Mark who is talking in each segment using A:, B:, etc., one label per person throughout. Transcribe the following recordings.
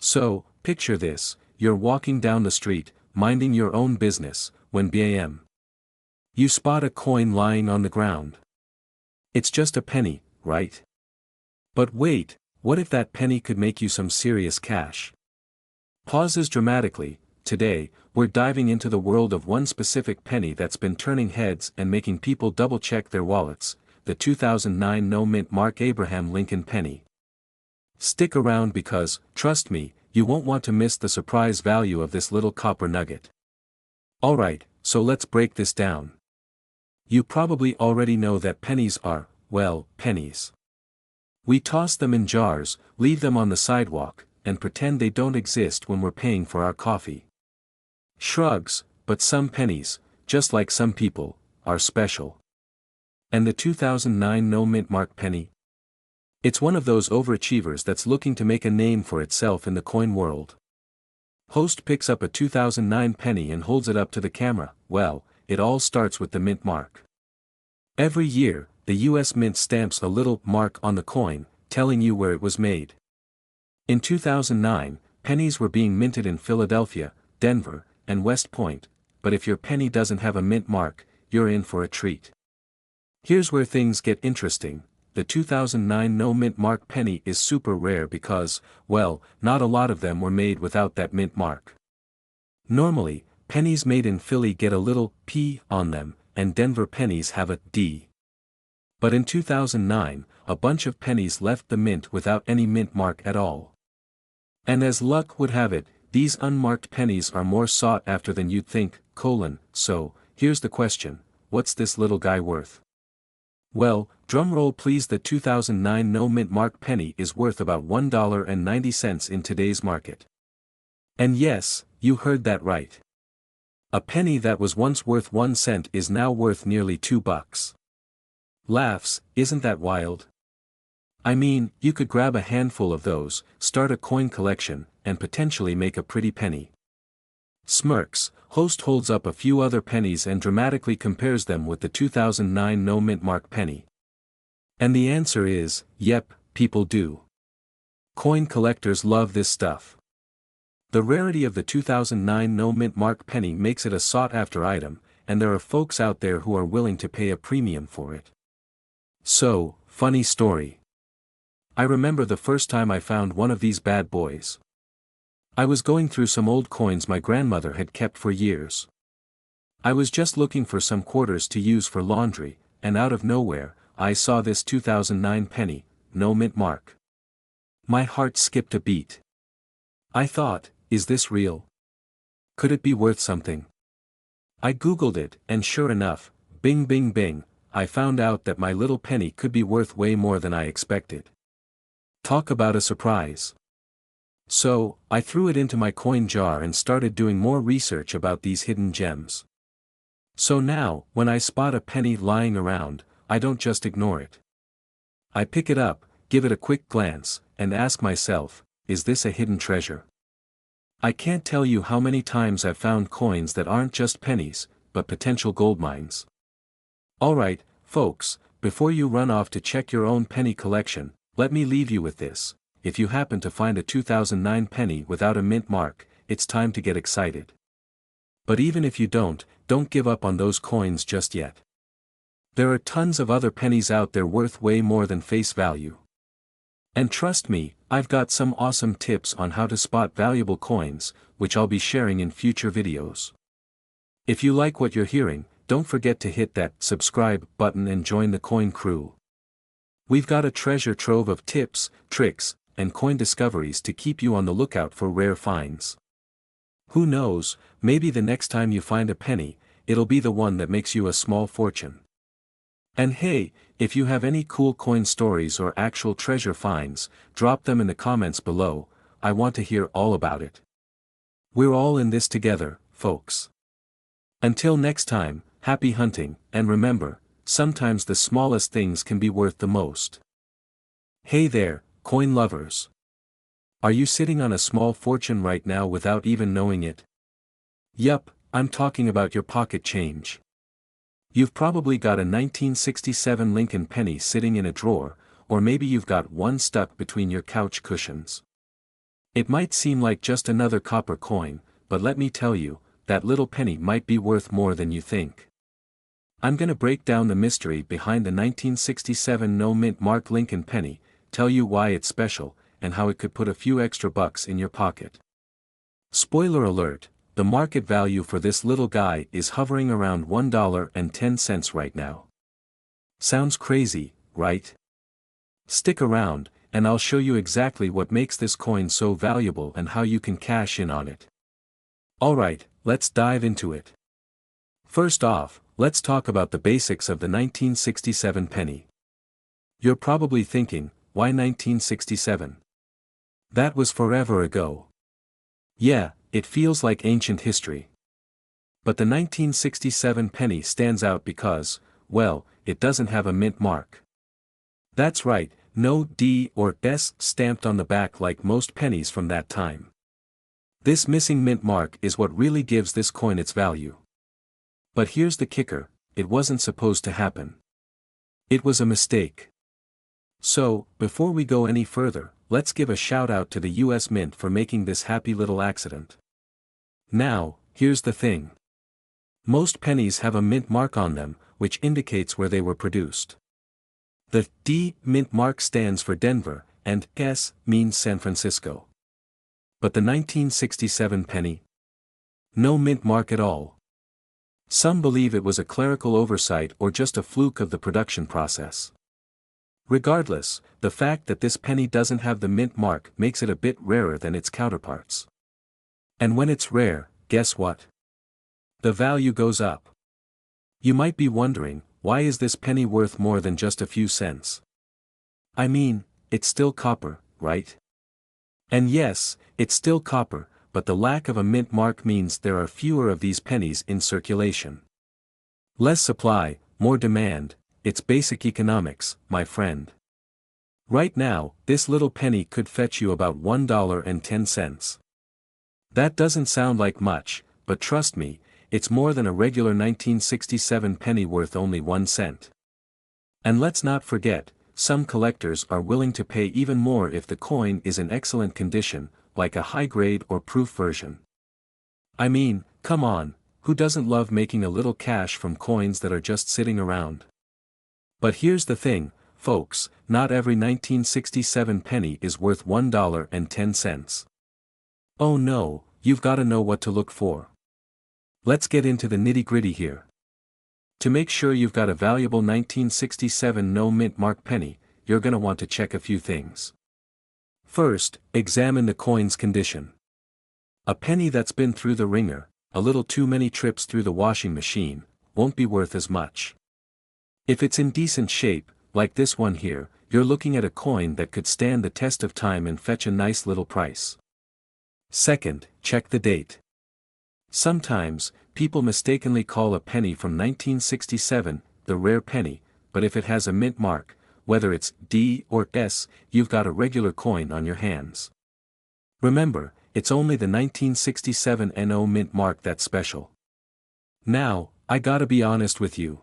A: So, picture this, you're walking down the street, minding your own business, when bam. You spot a coin lying on the ground. It's just a penny, right? But wait, what if that penny could make you some serious cash? Pauses dramatically. Today, we're diving into the world of one specific penny that's been turning heads and making people double-check their wallets, the 2009 no-mint Mark Abraham Lincoln penny. Stick around because, trust me, you won't want to miss the surprise value of this little copper nugget. Alright, so let's break this down. You probably already know that pennies are, well, pennies. We toss them in jars, leave them on the sidewalk, and pretend they don't exist when we're paying for our coffee. Shrugs, but some pennies, just like some people, are special. And the 2009 no-mint Mark penny? It's one of those overachievers that's looking to make a name for itself in the coin world. Host picks up a 2009 penny and holds it up to the camera. Well, it all starts with the mint mark. Every year, the US Mint stamps a little mark on the coin, telling you where it was made. In 2009, pennies were being minted in Philadelphia, Denver, and West Point, but if your penny doesn't have a mint mark, you're in for a treat. Here's where things get interesting. The 2009 no-mint mark penny is super rare because, well, not a lot of them were made without that mint mark. Normally, pennies made in Philly get a little P on them, and Denver pennies have a D. But in 2009, a bunch of pennies left the mint without any mint mark at all. And as luck would have it, these unmarked pennies are more sought after than you'd think, so, here's the question, what's this little guy worth? Well, drumroll please, the 2009 no-mint mark penny is worth about $1.90 in today's market. And yes, you heard that right. A penny that was once worth 1 cent is now worth nearly $2. Laughs, isn't that wild? I mean, you could grab a handful of those, start a coin collection, and potentially make a pretty penny. Smirks, host holds up a few other pennies and dramatically compares them with the 2009 no-mint mark penny. And the answer is, yep, people do. Coin collectors love this stuff. The rarity of the 2009 no-mint mark penny makes it a sought-after item, and there are folks out there who are willing to pay a premium for it. So, funny story. I remember the first time I found one of these bad boys. I was going through some old coins my grandmother had kept for years. I was just looking for some quarters to use for laundry, and out of nowhere, I saw this 2009 penny, no mint mark. My heart skipped a beat. I thought, is this real? Could it be worth something? I googled it, and sure enough, bing bing bing, I found out that my little penny could be worth way more than I expected. Talk about a surprise. So, I threw it into my coin jar and started doing more research about these hidden gems. So now, when I spot a penny lying around, I don't just ignore it. I pick it up, give it a quick glance, and ask myself, is this a hidden treasure? I can't tell you how many times I've found coins that aren't just pennies, but potential gold mines. Alright, folks, before you run off to check your own penny collection, let me leave you with this. If you happen to find a 2009 penny without a mint mark, it's time to get excited. But even if you don't give up on those coins just yet. There are tons of other pennies out there worth way more than face value. And trust me, I've got some awesome tips on how to spot valuable coins, which I'll be sharing in future videos. If you like what you're hearing, don't forget to hit that subscribe button and join the coin crew. We've got a treasure trove of tips, tricks, and coin discoveries to keep you on the lookout for rare finds. Who knows, maybe the next time you find a penny, it'll be the one that makes you a small fortune. And hey, if you have any cool coin stories or actual treasure finds, drop them in the comments below, I want to hear all about it. We're all in this together, folks. Until next time, happy hunting, and remember, sometimes the smallest things can be worth the most. Hey there, coin lovers. Are you sitting on a small fortune right now without even knowing it? Yup, I'm talking about your pocket change. You've probably got a 1967 Lincoln penny sitting in a drawer, or maybe you've got one stuck between your couch cushions. It might seem like just another copper coin, but let me tell you, that little penny might be worth more than you think. I'm gonna break down the mystery behind the 1967 no-mint mark Lincoln penny, tell you why it's special, and how it could put a few extra bucks in your pocket. Spoiler alert, the market value for this little guy is hovering around $1.10 right now. Sounds crazy, right? Stick around, and I'll show you exactly what makes this coin so valuable and how you can cash in on it. Alright, let's dive into it. First off, let's talk about the basics of the 1967 penny. You're probably thinking, why 1967? That was forever ago. Yeah, it feels like ancient history. But the 1967 penny stands out because, well, it doesn't have a mint mark. That's right, no D or S stamped on the back like most pennies from that time. This missing mint mark is what really gives this coin its value. But here's the kicker, it wasn't supposed to happen. It was a mistake. So, before we go any further, let's give a shout out to the US Mint for making this happy little accident. Now, here's the thing. Most pennies have a mint mark on them, which indicates where they were produced. The D mint mark stands for Denver, and S means San Francisco. But the 1967 penny? No mint mark at all. Some believe it was a clerical oversight or just a fluke of the production process. Regardless, the fact that this penny doesn't have the mint mark makes it a bit rarer than its counterparts. And when it's rare, guess what? The value goes up. You might be wondering, why is this penny worth more than just a few cents? I mean, it's still copper, right? And yes, it's still copper, but the lack of a mint mark means there are fewer of these pennies in circulation. Less supply, more demand, it's basic economics, my friend. Right now, this little penny could fetch you about $1.10. That doesn't sound like much, but trust me, it's more than a regular 1967 penny worth only 1 cent. And let's not forget, some collectors are willing to pay even more if the coin is in excellent condition, like a high-grade or proof version. I mean, come on, who doesn't love making a little cash from coins that are just sitting around? But here's the thing, folks, not every 1967 penny is worth $1.10. Oh no, you've gotta know what to look for. Let's get into the nitty-gritty here. To make sure you've got a valuable 1967 no mint mark penny, you're gonna want to check a few things. First, examine the coin's condition. A penny that's been through the ringer, a little too many trips through the washing machine, won't be worth as much. If it's in decent shape, like this one here, you're looking at a coin that could stand the test of time and fetch a nice little price. Second, check the date. Sometimes, people mistakenly call a penny from 1967 the rare penny, but if it has a mint mark, whether it's D or S, you've got a regular coin on your hands. Remember, it's only the 1967 NO mint mark that's special. Now, I gotta be honest with you.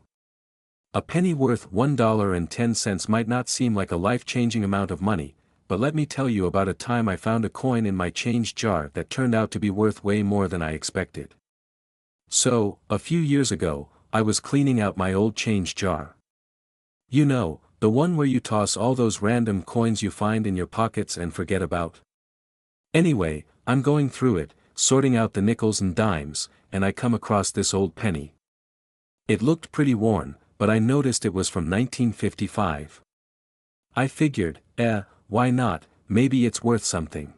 A: A penny worth $1.10 might not seem like a life-changing amount of money, but let me tell you about a time I found a coin in my change jar that turned out to be worth way more than I expected. So, a few years ago, I was cleaning out my old change jar. You know, the one where you toss all those random coins you find in your pockets and forget about. Anyway, I'm going through it, sorting out the nickels and dimes, and I come across this old penny. It looked pretty worn, but I noticed it was from 1955. I figured, why not, maybe it's worth something.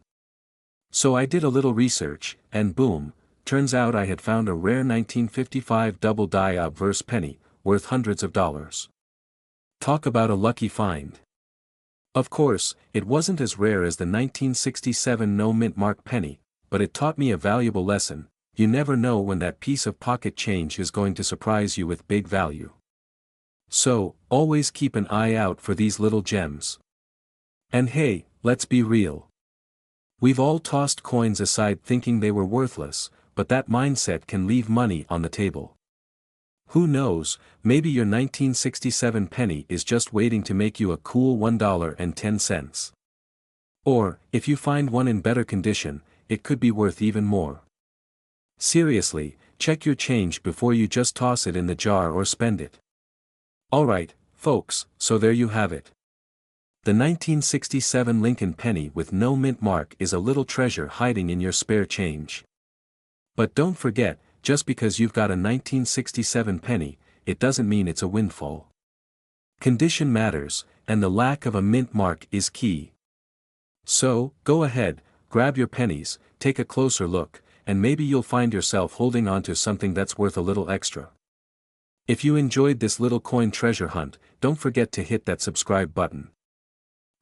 A: So I did a little research, and boom, turns out I had found a rare 1955 double die obverse penny, worth hundreds of dollars. Talk about a lucky find. Of course, it wasn't as rare as the 1967 no mint mark penny, but it taught me a valuable lesson. You never know when that piece of pocket change is going to surprise you with big value. So, always keep an eye out for these little gems. And hey, let's be real. We've all tossed coins aside thinking they were worthless, but that mindset can leave money on the table. Who knows, maybe your 1967 penny is just waiting to make you a cool $1.10. Or, if you find one in better condition, it could be worth even more. Seriously, check your change before you just toss it in the jar or spend it. Alright, folks, so there you have it. The 1967 Lincoln penny with no mint mark is a little treasure hiding in your spare change. But don't forget, just because you've got a 1967 penny, it doesn't mean it's a windfall. Condition matters, and the lack of a mint mark is key. So, go ahead, grab your pennies, take a closer look, and maybe you'll find yourself holding onto something that's worth a little extra. If you enjoyed this little coin treasure hunt, don't forget to hit that subscribe button.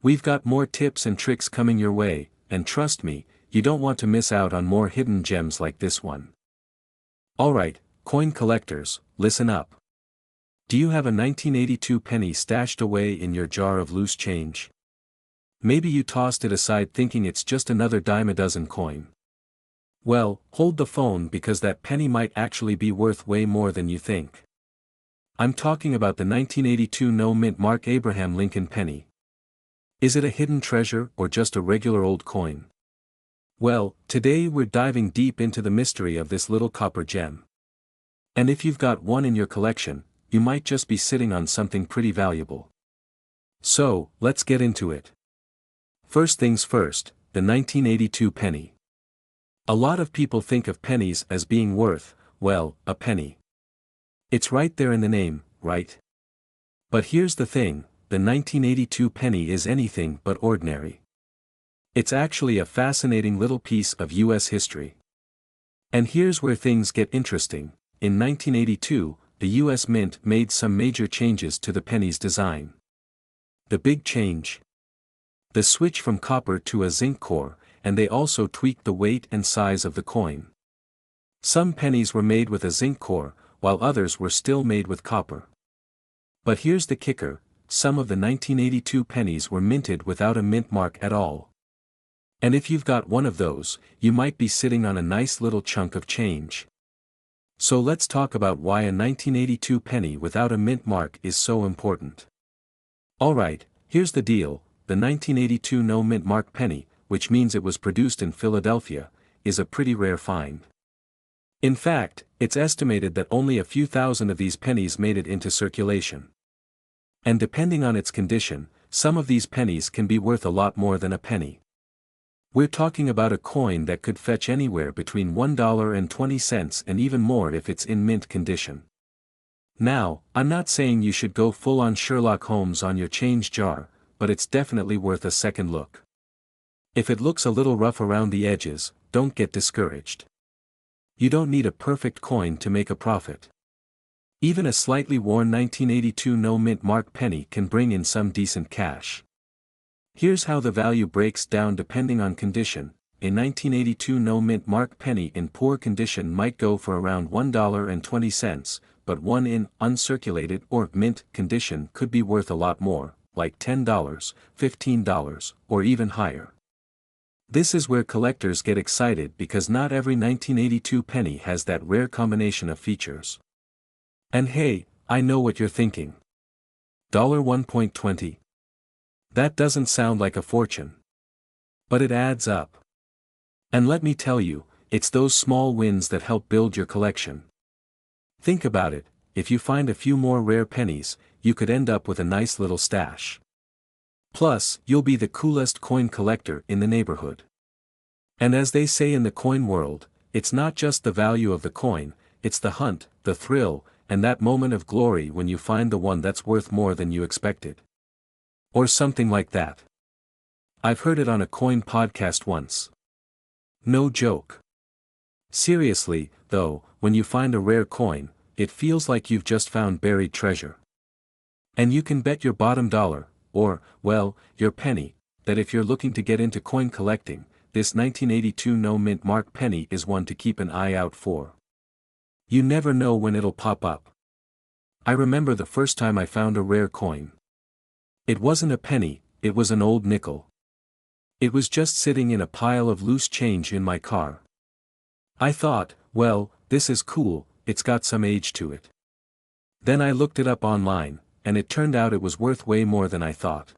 A: We've got more tips and tricks coming your way, and trust me, you don't want to miss out on more hidden gems like this one. Alright, coin collectors, listen up. Do you have a 1982 penny stashed away in your jar of loose change? Maybe you tossed it aside thinking it's just another dime a dozen coin. Well, hold the phone because that penny might actually be worth way more than you think. I'm talking about the 1982 no mint mark Abraham Lincoln penny. Is it a hidden treasure or just a regular old coin? Well, today we're diving deep into the mystery of this little copper gem. And if you've got one in your collection, you might just be sitting on something pretty valuable. So, let's get into it. First things first, the 1982 penny. A lot of people think of pennies as being worth, well, a penny. It's right there in the name, right? But here's the thing, the 1982 penny is anything but ordinary. It's actually a fascinating little piece of US history. And here's where things get interesting. In 1982, the US Mint made some major changes to the penny's design. The big change. The switch from copper to a zinc core, and they also tweaked the weight and size of the coin. Some pennies were made with a zinc core, while others were still made with copper. But here's the kicker, some of the 1982 pennies were minted without a mint mark at all. And if you've got one of those, you might be sitting on a nice little chunk of change. So let's talk about why a 1982 penny without a mint mark is so important. Alright, here's the deal, the 1982 no mint mark penny, which means it was produced in Philadelphia, is a pretty rare find. In fact, it's estimated that only a few thousand of these pennies made it into circulation. And depending on its condition, some of these pennies can be worth a lot more than a penny. We're talking about a coin that could fetch anywhere between $1.20 and even more if it's in mint condition. Now, I'm not saying you should go full-on Sherlock Holmes on your change jar, but it's definitely worth a second look. If it looks a little rough around the edges, don't get discouraged. You don't need a perfect coin to make a profit. Even a slightly worn 1982 no mint mark penny can bring in some decent cash. Here's how the value breaks down depending on condition. A 1982 no mint mark penny in poor condition might go for around $1.20, but one in uncirculated or mint condition could be worth a lot more, like $10, $15, or even higher. This is where collectors get excited because not every 1982 penny has that rare combination of features. And hey, I know what you're thinking. $1.20. That doesn't sound like a fortune. But it adds up. And let me tell you, it's those small wins that help build your collection. Think about it, if you find a few more rare pennies, you could end up with a nice little stash. Plus, you'll be the coolest coin collector in the neighborhood. And as they say in the coin world, it's not just the value of the coin, it's the hunt, the thrill, and that moment of glory when you find the one that's worth more than you expected. Or something like that. I've heard it on a coin podcast once. No joke. Seriously, though, when you find a rare coin, it feels like you've just found buried treasure. And you can bet your bottom dollar, or, well, your penny, that if you're looking to get into coin collecting, this 1982 no mint mark penny is one to keep an eye out for. You never know when it'll pop up. I remember the first time I found a rare coin. It wasn't a penny, it was an old nickel. It was just sitting in a pile of loose change in my car. I thought, well, this is cool, it's got some age to it. Then I looked it up online, and it turned out it was worth way more than I thought.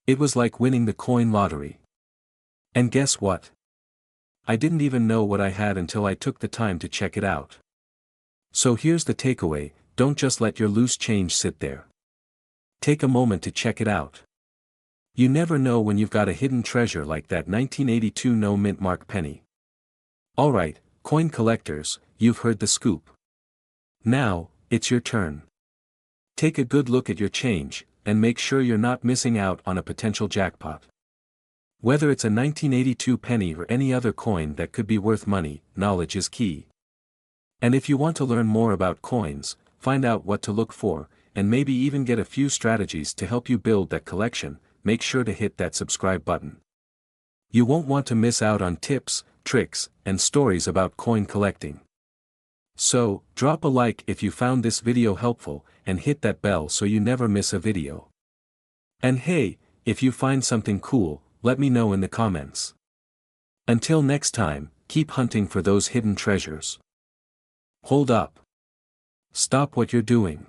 A: It was like winning the coin lottery. And guess what? I didn't even know what I had until I took the time to check it out. So here's the takeaway: don't just let your loose change sit there. Take a moment to check it out. You never know when you've got a hidden treasure like that 1982 no mint mark penny. Alright, coin collectors, you've heard the scoop. Now, it's your turn. Take a good look at your change, and make sure you're not missing out on a potential jackpot. Whether it's a 1982 penny or any other coin that could be worth money, knowledge is key. And if you want to learn more about coins, find out what to look for, and maybe even get a few strategies to help you build that collection, make sure to hit that subscribe button. You won't want to miss out on tips, tricks, and stories about coin collecting. So, drop a like if you found this video helpful, and hit that bell so you never miss a video. And hey, if you find something cool, let me know in the comments. Until next time, keep hunting for those hidden treasures. Hold up. Stop what you're doing.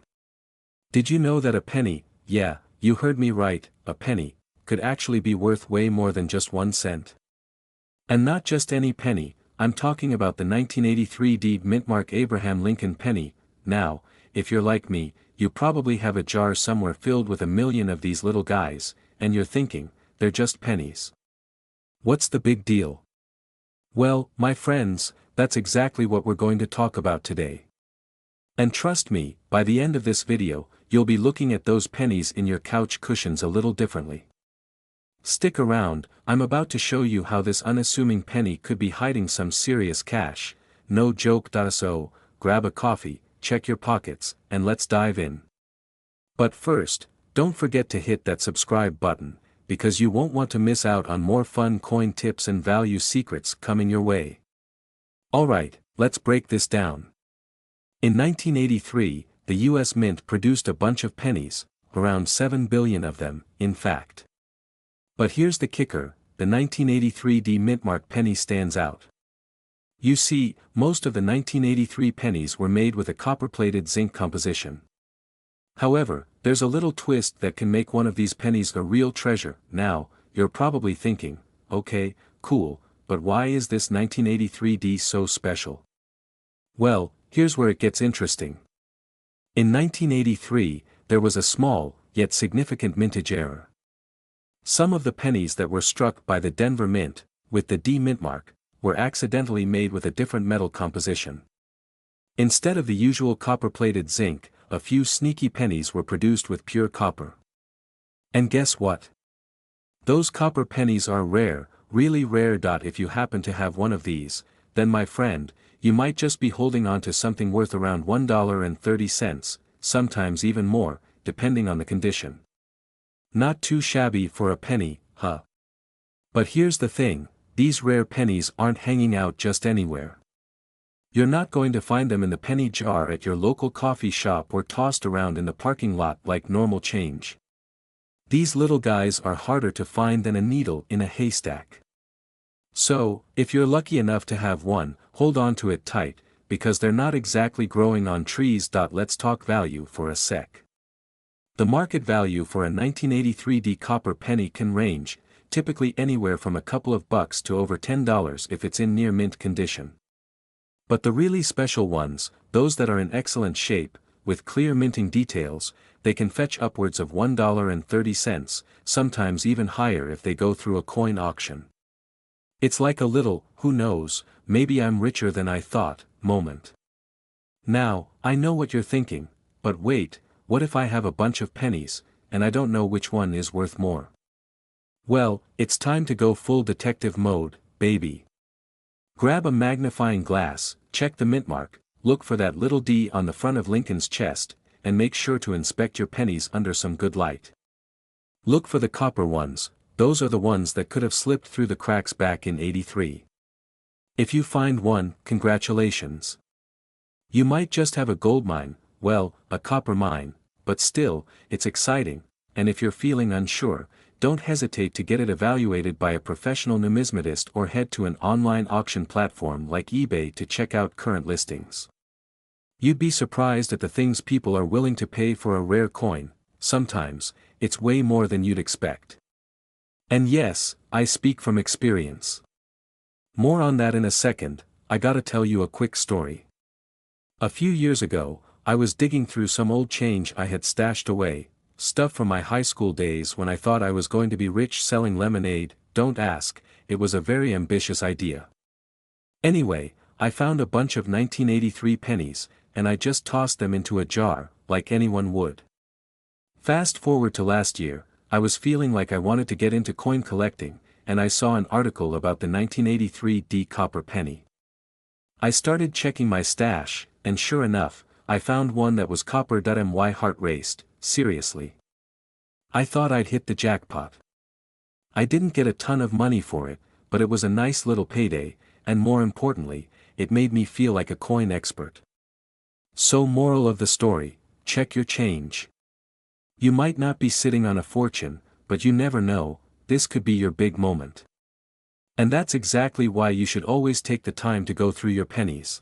A: Did you know that a penny, yeah, you heard me right, a penny, could actually be worth way more than just 1 cent? And not just any penny, I'm talking about the 1983 D mintmark Abraham Lincoln penny. Now, if you're like me, you probably have a jar somewhere filled with 1,000,000 of these little guys, and you're thinking, they're just pennies. What's the big deal? Well, my friends, that's exactly what we're going to talk about today. And trust me, by the end of this video, you'll be looking at those pennies in your couch cushions a little differently. Stick around, I'm about to show you how this unassuming penny could be hiding some serious cash. No joke. So, grab a coffee, check your pockets, and let's dive in. But first, don't forget to hit that subscribe button, because you won't want to miss out on more fun coin tips and value secrets coming your way. Alright, let's break this down. In 1983, the US Mint produced a bunch of pennies, around 7 billion of them, in fact. But here's the kicker: the 1983 D mintmark penny stands out. You see, most of the 1983 pennies were made with a copper-plated zinc composition. However, there's a little twist that can make one of these pennies a real treasure. Now, you're probably thinking, okay, cool, but why is this 1983 D so special? Well, here's where it gets interesting. In 1983, there was a small, yet significant mintage error. Some of the pennies that were struck by the Denver Mint, with the D mintmark, were accidentally made with a different metal composition. Instead of the usual copper-plated zinc, a few sneaky pennies were produced with pure copper. And guess what? Those copper pennies are rare, really rare. If you happen to have one of these, then my friend, you might just be holding on to something worth around $1.30, sometimes even more, depending on the condition. Not too shabby for a penny, huh? But here's the thing: these rare pennies aren't hanging out just anywhere. You're not going to find them in the penny jar at your local coffee shop or tossed around in the parking lot like normal change. These little guys are harder to find than a needle in a haystack. So, if you're lucky enough to have one, hold on to it tight, because they're not exactly growing on trees. Let's talk value for a sec. The market value for a 1983 D copper penny can range, typically anywhere from a couple of bucks to over $10 if it's in near mint condition. But the really special ones, those that are in excellent shape, with clear minting details, they can fetch upwards of $1.30, sometimes even higher if they go through a coin auction. It's like a little, who knows, maybe I'm richer than I thought, moment. Now, I know what you're thinking, but wait, what if I have a bunch of pennies, and I don't know which one is worth more? Well, it's time to go full detective mode, baby. Grab a magnifying glass, check the mintmark, look for that little D on the front of Lincoln's chest, and make sure to inspect your pennies under some good light. Look for the copper ones, those are the ones that could have slipped through the cracks back in '83. If you find one, congratulations. You might just have a gold mine, well, a copper mine, but still, it's exciting, and if you're feeling unsure, don't hesitate to get it evaluated by a professional numismatist or head to an online auction platform like eBay to check out current listings. You'd be surprised at the things people are willing to pay for a rare coin. Sometimes, it's way more than you'd expect. And yes, I speak from experience. More on that in a second. I gotta tell you a quick story. A few years ago, I was digging through some old change I had stashed away, stuff from my high school days when I thought I was going to be rich selling lemonade. Don't ask, it was a very ambitious idea. Anyway, I found a bunch of 1983 pennies, and I just tossed them into a jar, like anyone would. Fast forward to last year, I was feeling like I wanted to get into coin collecting, and I saw an article about the 1983 D copper penny. I started checking my stash, and sure enough, I found one that was copper.my heart raced. Seriously. I thought I'd hit the jackpot. I didn't get a ton of money for it, but it was a nice little payday, and more importantly, it made me feel like a coin expert. So moral of the story, check your change. You might not be sitting on a fortune, but you never know, this could be your big moment. And that's exactly why you should always take the time to go through your pennies.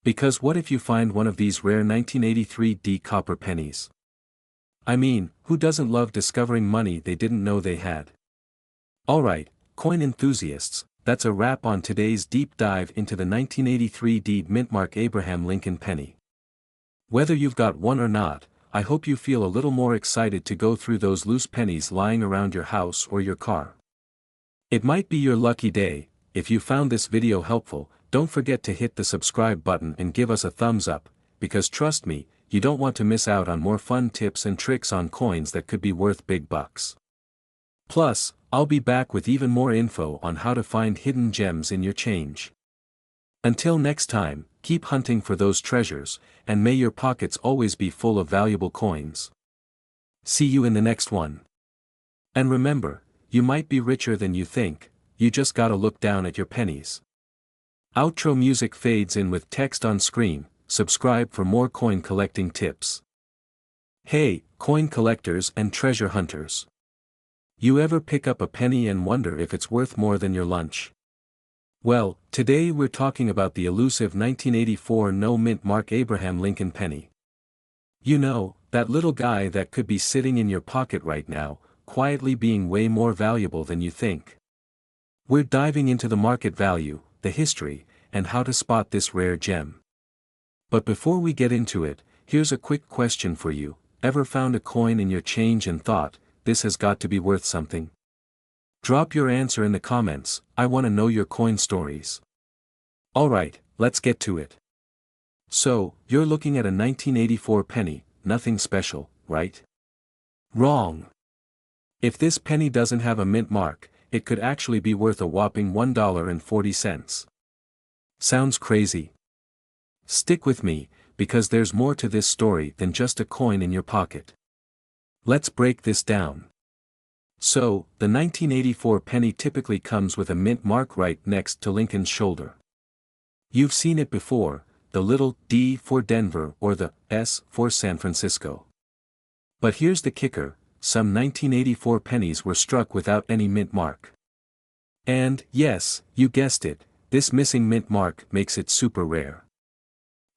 A: Because what if you find one of these rare 1983 D copper pennies? I mean, who doesn't love discovering money they didn't know they had? Alright, coin enthusiasts, that's a wrap on today's deep dive into the 1983 D Mintmark Abraham Lincoln penny. Whether you've got one or not, I hope you feel a little more excited to go through those loose pennies lying around your house or your car. It might be your lucky day. If you found this video helpful, don't forget to hit the subscribe button and give us a thumbs up, because trust me, you don't want to miss out on more fun tips and tricks on coins that could be worth big bucks. Plus, I'll be back with even more info on how to find hidden gems in your change. Until next time, keep hunting for those treasures, and may your pockets always be full of valuable coins. See you in the next one. And remember, you might be richer than you think, you just gotta look down at your pennies. Outro music fades in with text on screen. Subscribe for more coin collecting tips. Hey, coin collectors and treasure hunters. You ever pick up a penny and wonder if it's worth more than your lunch? Well, today we're talking about the elusive 1984 no mint mark Abraham Lincoln penny. You know, that little guy that could be sitting in your pocket right now, quietly being way more valuable than you think. We're diving into the market value, the history, and how to spot this rare gem. But before we get into it, here's a quick question for you. Ever found a coin in your change and thought, this has got to be worth something? Drop your answer in the comments, I want to know your coin stories. Alright, let's get to it. So, you're looking at a 1984 penny, nothing special, right? Wrong. If this penny doesn't have a mint mark, it could actually be worth a whopping $1.40. Sounds crazy? Stick with me, because there's more to this story than just a coin in your pocket. Let's break this down. So, the 1984 penny typically comes with a mint mark right next to Lincoln's shoulder. You've seen it before, the little D for Denver or the S for San Francisco. But here's the kicker, some 1984 pennies were struck without any mint mark. And, yes, you guessed it, this missing mint mark makes it super rare.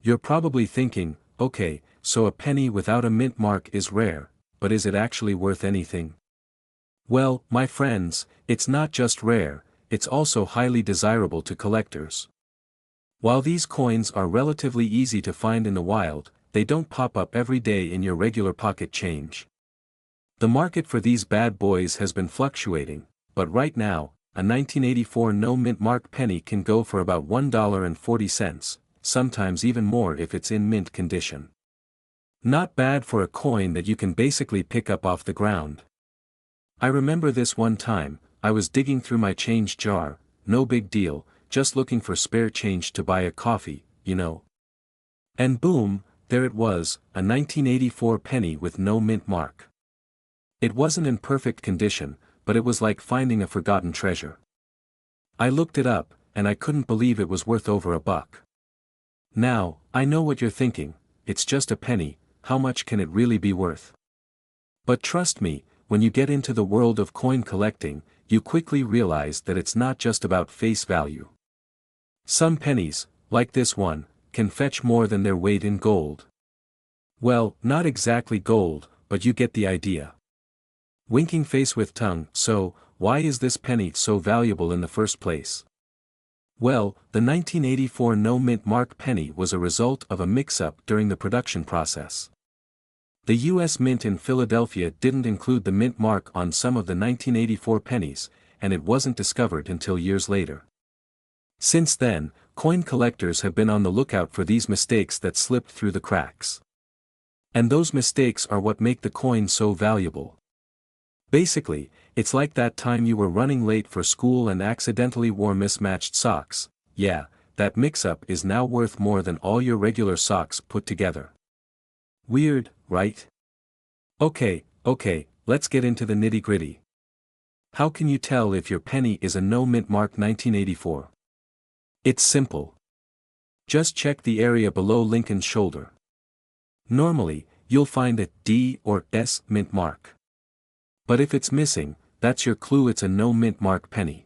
A: You're probably thinking, okay, so a penny without a mint mark is rare, but is it actually worth anything? Well, my friends, it's not just rare, it's also highly desirable to collectors. While these coins are relatively easy to find in the wild, they don't pop up every day in your regular pocket change. The market for these bad boys has been fluctuating, but right now, a 1984 no mint mark penny can go for about $1.40, sometimes even more if it's in mint condition. Not bad for a coin that you can basically pick up off the ground. I remember this one time, I was digging through my change jar, no big deal, just looking for spare change to buy a coffee, you know. And boom, there it was, a 1984 penny with no mint mark. It wasn't in perfect condition, but it was like finding a forgotten treasure. I looked it up, and I couldn't believe it was worth over $1. Now, I know what you're thinking, it's just a penny, how much can it really be worth? But trust me, when you get into the world of coin collecting, you quickly realize that it's not just about face value. Some pennies, like this one, can fetch more than their weight in gold. Well, not exactly gold, but you get the idea. Winking face with tongue, so, why is this penny so valuable in the first place? Well, the 1984 no-mint mark penny was a result of a mix-up during the production process. The U.S. Mint in Philadelphia didn't include the mint mark on some of the 1984 pennies, and it wasn't discovered until years later. Since then, coin collectors have been on the lookout for these mistakes that slipped through the cracks. And those mistakes are what make the coin so valuable. Basically, it's like that time you were running late for school and accidentally wore mismatched socks. Yeah, that mix-up is now worth more than all your regular socks put together. Weird, right? Okay, let's get into the nitty-gritty. How can you tell if your penny is a no-mint mark 1984? It's simple. Just check the area below Lincoln's shoulder. Normally, you'll find a D or S mint mark. But if it's missing, that's your clue it's a no-mint mark penny.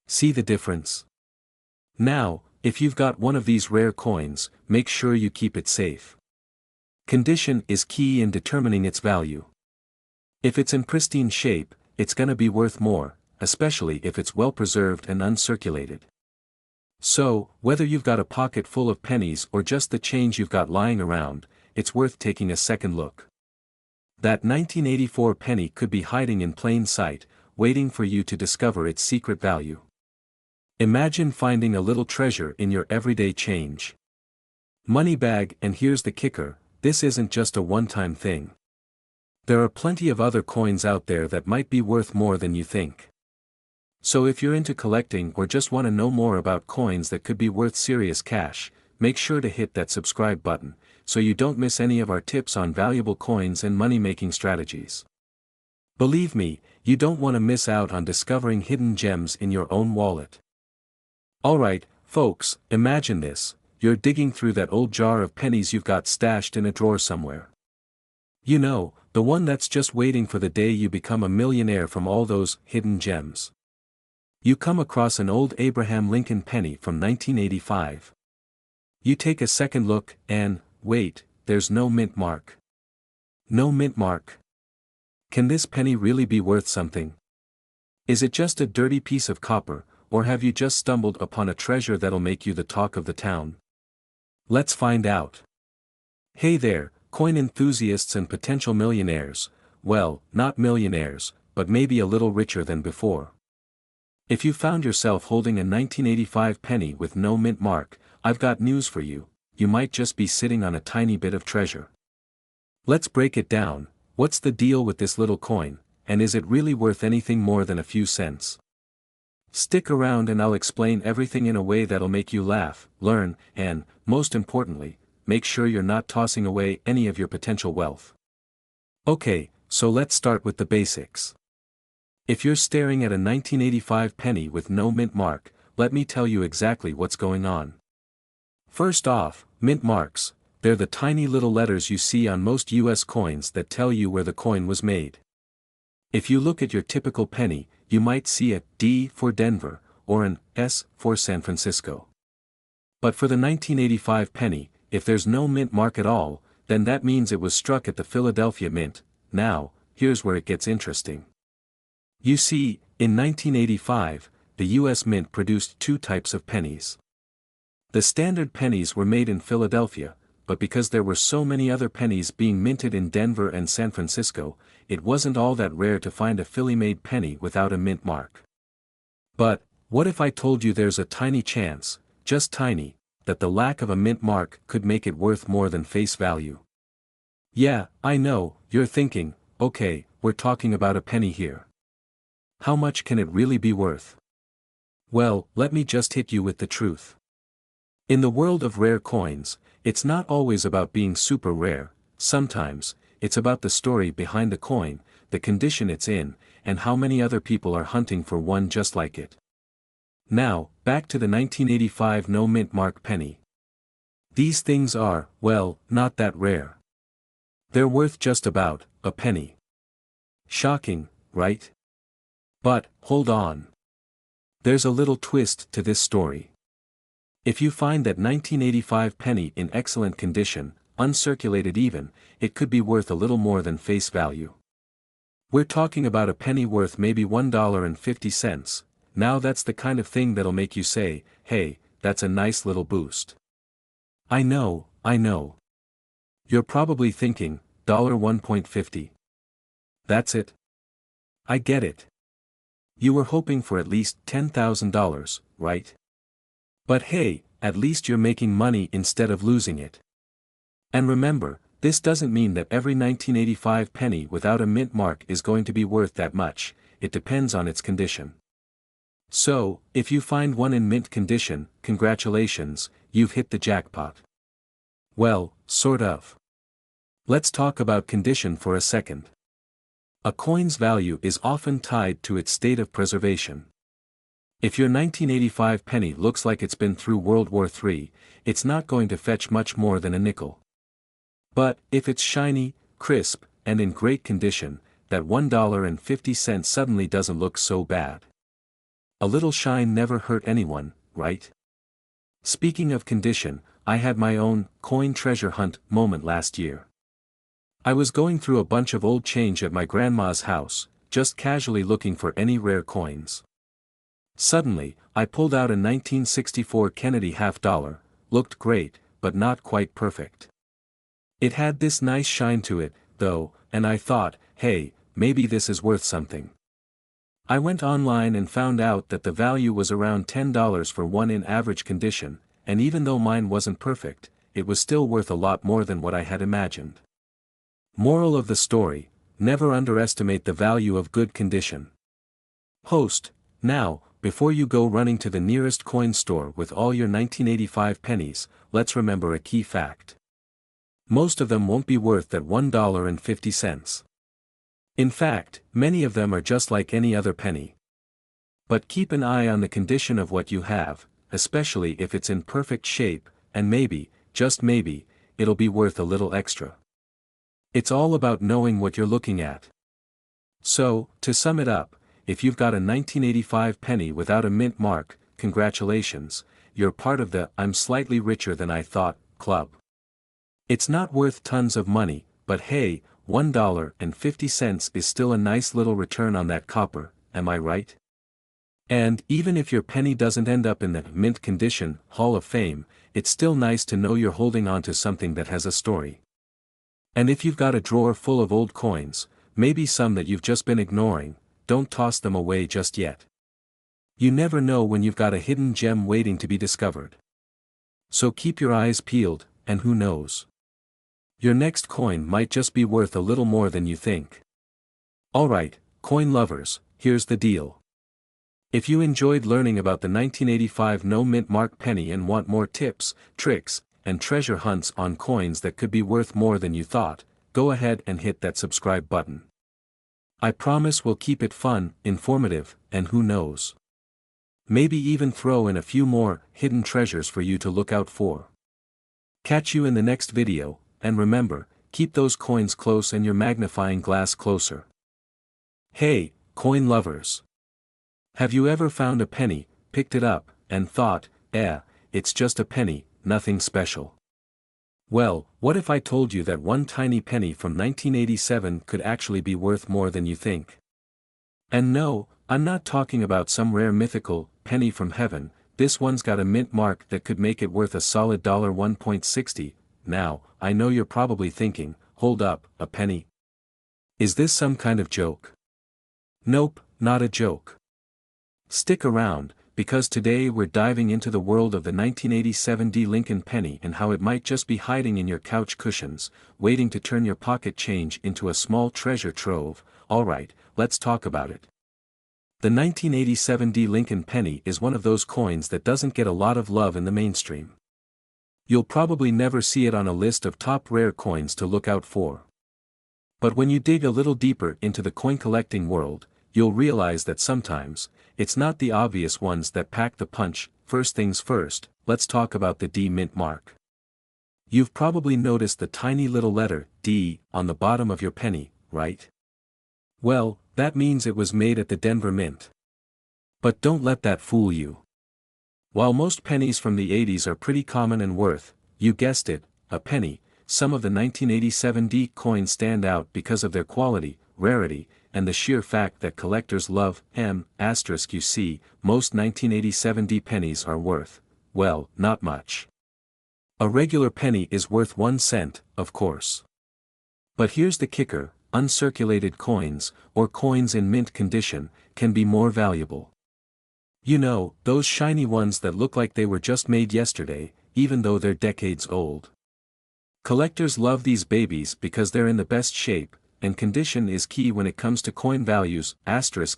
A: See the difference? Now, if you've got one of these rare coins, make sure you keep it safe. Condition is key in determining its value. If it's in pristine shape, it's gonna be worth more, especially if it's well preserved and uncirculated. So, whether you've got a pocket full of pennies or just the change you've got lying around, it's worth taking a second look. That 1984 penny could be hiding in plain sight, waiting for you to discover its secret value. Imagine finding a little treasure in your everyday change. Money bag, and here's the kicker, this isn't just a one-time thing. There are plenty of other coins out there that might be worth more than you think. So if you're into collecting or just want to know more about coins that could be worth serious cash, make sure to hit that subscribe button, so you don't miss any of our tips on valuable coins and money-making strategies. Believe me, you don't want to miss out on discovering hidden gems in your own wallet. Alright, folks, imagine this, you're digging through that old jar of pennies you've got stashed in a drawer somewhere. You know, the one that's just waiting for the day you become a millionaire from all those hidden gems. You come across an old Abraham Lincoln penny from 1985. You take a second look, and, wait, there's no mint mark. No mint mark. Can this penny really be worth something? Is it just a dirty piece of copper, or have you just stumbled upon a treasure that'll make you the talk of the town? Let's find out. Hey there, coin enthusiasts and potential millionaires, well, not millionaires, but maybe a little richer than before. If you found yourself holding a 1985 penny with no mint mark, I've got news for you, you might just be sitting on a tiny bit of treasure. Let's break it down, what's the deal with this little coin, and is it really worth anything more than a few cents? Stick around and I'll explain everything in a way that'll make you laugh, learn, and, most importantly, make sure you're not tossing away any of your potential wealth. Okay, so let's start with the basics. If you're staring at a 1985 penny with no mint mark, let me tell you exactly what's going on. First off, mint marks, they're the tiny little letters you see on most US coins that tell you where the coin was made. If you look at your typical penny, you might see a D for Denver, or an S for San Francisco. But for the 1985 penny, if there's no mint mark at all, then that means it was struck at the Philadelphia Mint. Now, here's where it gets interesting. You see, in 1985, the US Mint produced two types of pennies. The standard pennies were made in Philadelphia, but because there were so many other pennies being minted in Denver and San Francisco, it wasn't all that rare to find a Philly-made penny without a mint mark. But, what if I told you there's a tiny chance, just tiny, that the lack of a mint mark could make it worth more than face value? Yeah, I know, you're thinking, okay, we're talking about a penny here. How much can it really be worth? Well, let me just hit you with the truth. In the world of rare coins, it's not always about being super rare, sometimes, it's about the story behind the coin, the condition it's in, and how many other people are hunting for one just like it. Now, back to the 1985 no mint mark penny. These things are, well, not that rare. They're worth just about a penny. Shocking, right? But, hold on. There's a little twist to this story. If you find that 1985 penny in excellent condition, uncirculated even, it could be worth a little more than face value. We're talking about a penny worth maybe $1.50. Now that's the kind of thing that'll make you say, hey, that's a nice little boost. I know, I know. You're probably thinking, $1.50. That's it? I get it. You were hoping for at least $10,000, right? But hey, at least you're making money instead of losing it. And remember, this doesn't mean that every 1985 penny without a mint mark is going to be worth that much, it depends on its condition. So, if you find one in mint condition, congratulations, you've hit the jackpot. Well, sort of. Let's talk about condition for a second. A coin's value is often tied to its state of preservation. If your 1985 penny looks like it's been through World War III, it's not going to fetch much more than a nickel. But, if it's shiny, crisp, and in great condition, that $1.50 suddenly doesn't look so bad. A little shine never hurt anyone, right? Speaking of condition, I had my own coin treasure hunt moment last year. I was going through a bunch of old change at my grandma's house, just casually looking for any rare coins. Suddenly, I pulled out a 1964 Kennedy $50, looked great, but not quite perfect. It had this nice shine to it, though, and I thought, hey, maybe this is worth something. I went online and found out that the value was around $10 for one in average condition, and even though mine wasn't perfect, it was still worth a lot more than what I had imagined. Moral of the story, never underestimate the value of good condition. Host, now, before you go running to the nearest coin store with all your 1985 pennies, let's remember a key fact. Most of them won't be worth that $1.50. In fact, many of them are just like any other penny. But keep an eye on the condition of what you have, especially if it's in perfect shape, and maybe, just maybe, it'll be worth a little extra. It's all about knowing what you're looking at. So, to sum it up, if you've got a 1985 penny without a mint mark, congratulations, you're part of the "I'm slightly richer than I thought" club. It's not worth tons of money, but hey, $1.50 is still a nice little return on that copper, am I right? And even if your penny doesn't end up in the mint condition Hall of Fame, it's still nice to know you're holding on to something that has a story. And if you've got a drawer full of old coins, maybe some that you've just been ignoring, don't toss them away just yet. You never know when you've got a hidden gem waiting to be discovered. So keep your eyes peeled, and who knows? Your next coin might just be worth a little more than you think. Alright, coin lovers, here's the deal. If you enjoyed learning about the 1985 no mint mark penny and want more tips, tricks, and treasure hunts on coins that could be worth more than you thought, go ahead and hit that subscribe button. I promise we'll keep it fun, informative, and who knows? Maybe even throw in a few more hidden treasures for you to look out for. Catch you in the next video. And remember, keep those coins close and your magnifying glass closer. Hey, coin lovers! Have you ever found a penny, picked it up, and thought, it's just a penny, nothing special? Well, what if I told you that one tiny penny from 1987 could actually be worth more than you think? And no, I'm not talking about some rare mythical penny from heaven. This one's got a mint mark that could make it worth a solid $1.60. Now, I know you're probably thinking, hold up, a penny? Is this some kind of joke? Nope, not a joke. Stick around, because today we're diving into the world of the 1987 D. Lincoln penny and how it might just be hiding in your couch cushions, waiting to turn your pocket change into a small treasure trove. Alright, let's talk about it. The 1987 D. Lincoln penny is one of those coins that doesn't get a lot of love in the mainstream. You'll probably never see it on a list of top rare coins to look out for. But when you dig a little deeper into the coin collecting world, you'll realize that sometimes, it's not the obvious ones that pack the punch. First things first, let's talk about the D mint mark. You've probably noticed the tiny little letter D on the bottom of your penny, right? Well, that means it was made at the Denver Mint. But don't let that fool you. While most pennies from the 80s are pretty common and worth, you guessed it, a penny, some of the 1987 D coins stand out because of their quality, rarity, and the sheer fact that collectors love M***. You see, most 1987 pennies are worth, well, not much. A regular penny is worth 1 cent, of course. But here's the kicker, uncirculated coins, or coins in mint condition, can be more valuable. You know, those shiny ones that look like they were just made yesterday, even though they're decades old. Collectors love these babies because they're in the best shape, and condition is key when it comes to coin values.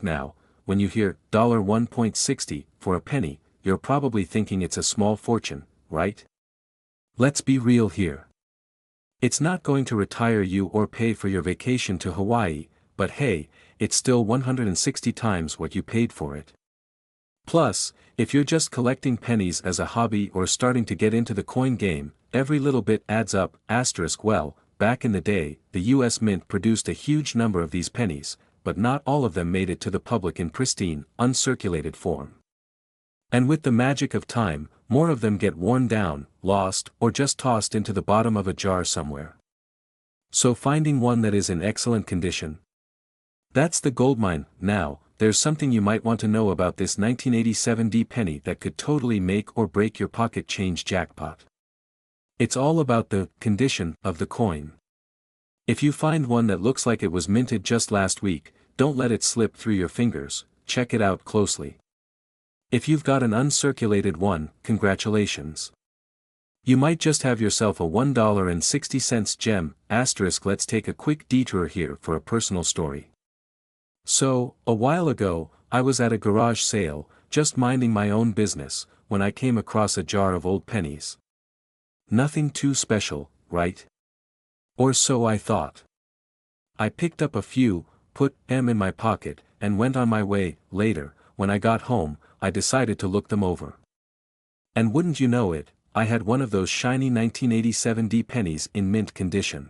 A: Now, when you hear $1.60 for a penny, you're probably thinking it's a small fortune, right? Let's be real here. It's not going to retire you or pay for your vacation to Hawaii, but hey, it's still 160 times what you paid for it. Plus, if you're just collecting pennies as a hobby or starting to get into the coin game, every little bit adds up. Well, back in the day, the US Mint produced a huge number of these pennies, but not all of them made it to the public in pristine, uncirculated form. And with the magic of time, more of them get worn down, lost, or just tossed into the bottom of a jar somewhere. So finding one that is in excellent condition? That's the goldmine. Now, there's something you might want to know about this 1987 penny that could totally make or break your pocket change jackpot. It's all about the condition of the coin. If you find one that looks like it was minted just last week, don't let it slip through your fingers, check it out closely. If you've got an uncirculated one, congratulations. You might just have yourself a $1.60 gem. Let's take a quick detour here for a personal story. So, a while ago, I was at a garage sale, just minding my own business, when I came across a jar of old pennies. Nothing too special, right? Or so I thought. I picked up a few, put them in my pocket, and went on my way. Later, when I got home, I decided to look them over. And wouldn't you know it, I had one of those shiny 1987 pennies in mint condition.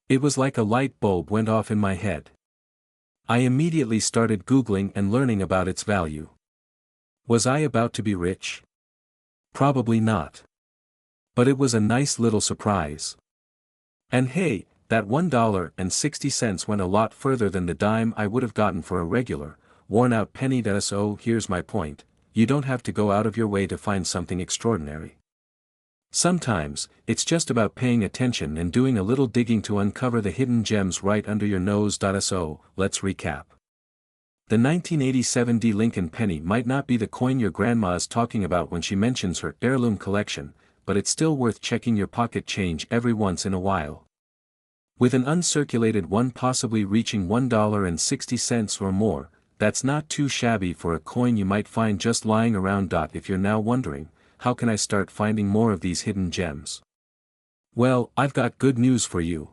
A: It was like a light bulb went off in my head. I immediately started Googling and learning about its value. Was I about to be rich? Probably not. But it was a nice little surprise. And hey, that $1.60 went a lot further than the dime I would have gotten for a regular, worn-out penny. So here's my point, you don't have to go out of your way to find something extraordinary. Sometimes, it's just about paying attention and doing a little digging to uncover the hidden gems right under your nose. So, let's recap. The 1987 Lincoln penny might not be the coin your grandma is talking about when she mentions her heirloom collection, but it's still worth checking your pocket change every once in a while. With an uncirculated one possibly reaching $1.60 or more, that's not too shabby for a coin you might find just lying around. If you're now wondering, how can I start finding more of these hidden gems? Well, I've got good news for you.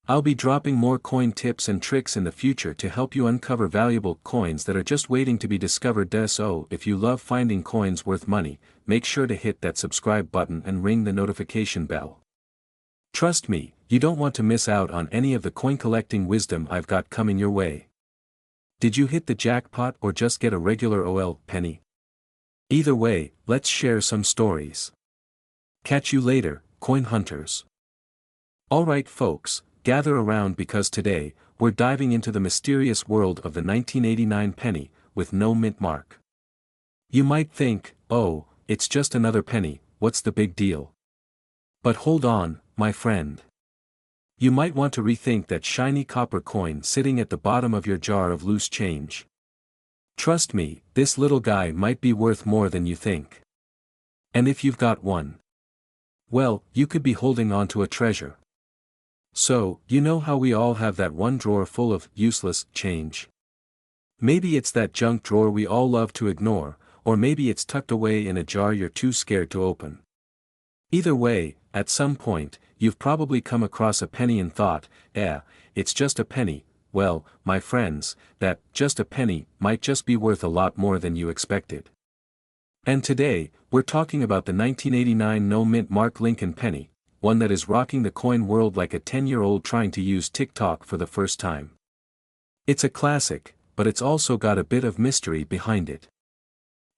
A: I'll be dropping more coin tips and tricks in the future to help you uncover valuable coins that are just waiting to be discovered. So if you love finding coins worth money, make sure to hit that subscribe button and ring the notification bell. Trust me, you don't want to miss out on any of the coin collecting wisdom I've got coming your way. Did you hit the jackpot or just get a regular OL penny? Either way, let's share some stories. Catch you later, coin hunters. Alright folks, gather around because today, we're diving into the mysterious world of the 1989 penny, with no mint mark. You might think, oh, it's just another penny, what's the big deal? But hold on, my friend. You might want to rethink that shiny copper coin sitting at the bottom of your jar of loose change. Trust me, this little guy might be worth more than you think. And if you've got one, well, you could be holding on to a treasure. So, you know how we all have that one drawer full of useless change? Maybe it's that junk drawer we all love to ignore, or maybe it's tucked away in a jar you're too scared to open. Either way, at some point, you've probably come across a penny and thought, it's just a penny. Well, my friends, that just a penny might just be worth a lot more than you expected. And today, we're talking about the 1989 no mint mark Lincoln penny, one that is rocking the coin world like a 10-year-old trying to use TikTok for the first time. It's a classic, but it's also got a bit of mystery behind it.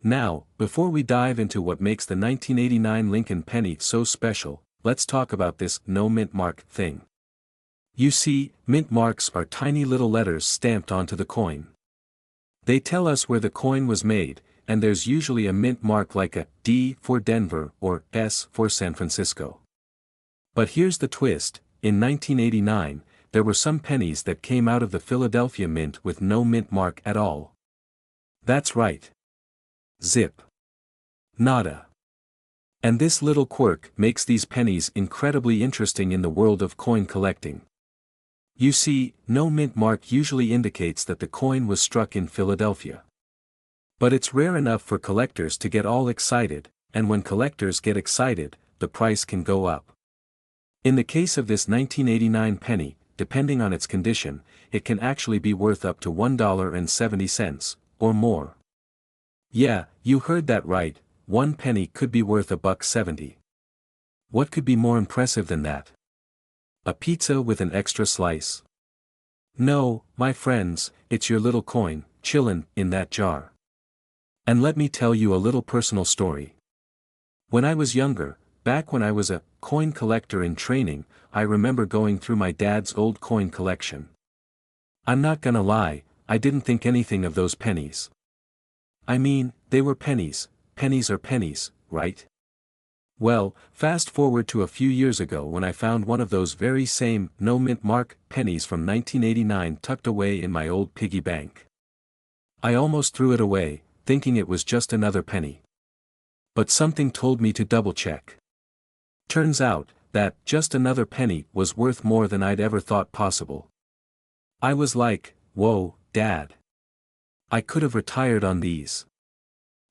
A: Now, before we dive into what makes the 1989 Lincoln penny so special, let's talk about this no mint mark thing. You see, mint marks are tiny little letters stamped onto the coin. They tell us where the coin was made, and there's usually a mint mark like a D for Denver or S for San Francisco. But here's the twist: in 1989, there were some pennies that came out of the Philadelphia Mint with no mint mark at all. That's right. Zip. Nada. And this little quirk makes these pennies incredibly interesting in the world of coin collecting. You see, no mint mark usually indicates that the coin was struck in Philadelphia. But it's rare enough for collectors to get all excited, and when collectors get excited, the price can go up. In the case of this 1989 penny, depending on its condition, it can actually be worth up to $1.70, or more. Yeah, you heard that right, one penny could be worth $1.70. What could be more impressive than that? A pizza with an extra slice? No, my friends, it's your little coin, chillin' in that jar. And let me tell you a little personal story. When I was younger, back when I was a coin collector in training, I remember going through my dad's old coin collection. I'm not gonna lie, I didn't think anything of those pennies. I mean, they were pennies. Pennies are pennies, right? Well, fast forward to a few years ago when I found one of those very same no mint mark pennies from 1989 tucked away in my old piggy bank. I almost threw it away, thinking it was just another penny. But something told me to double check. Turns out, that just another penny was worth more than I'd ever thought possible. I was like, whoa, Dad. I could have retired on these.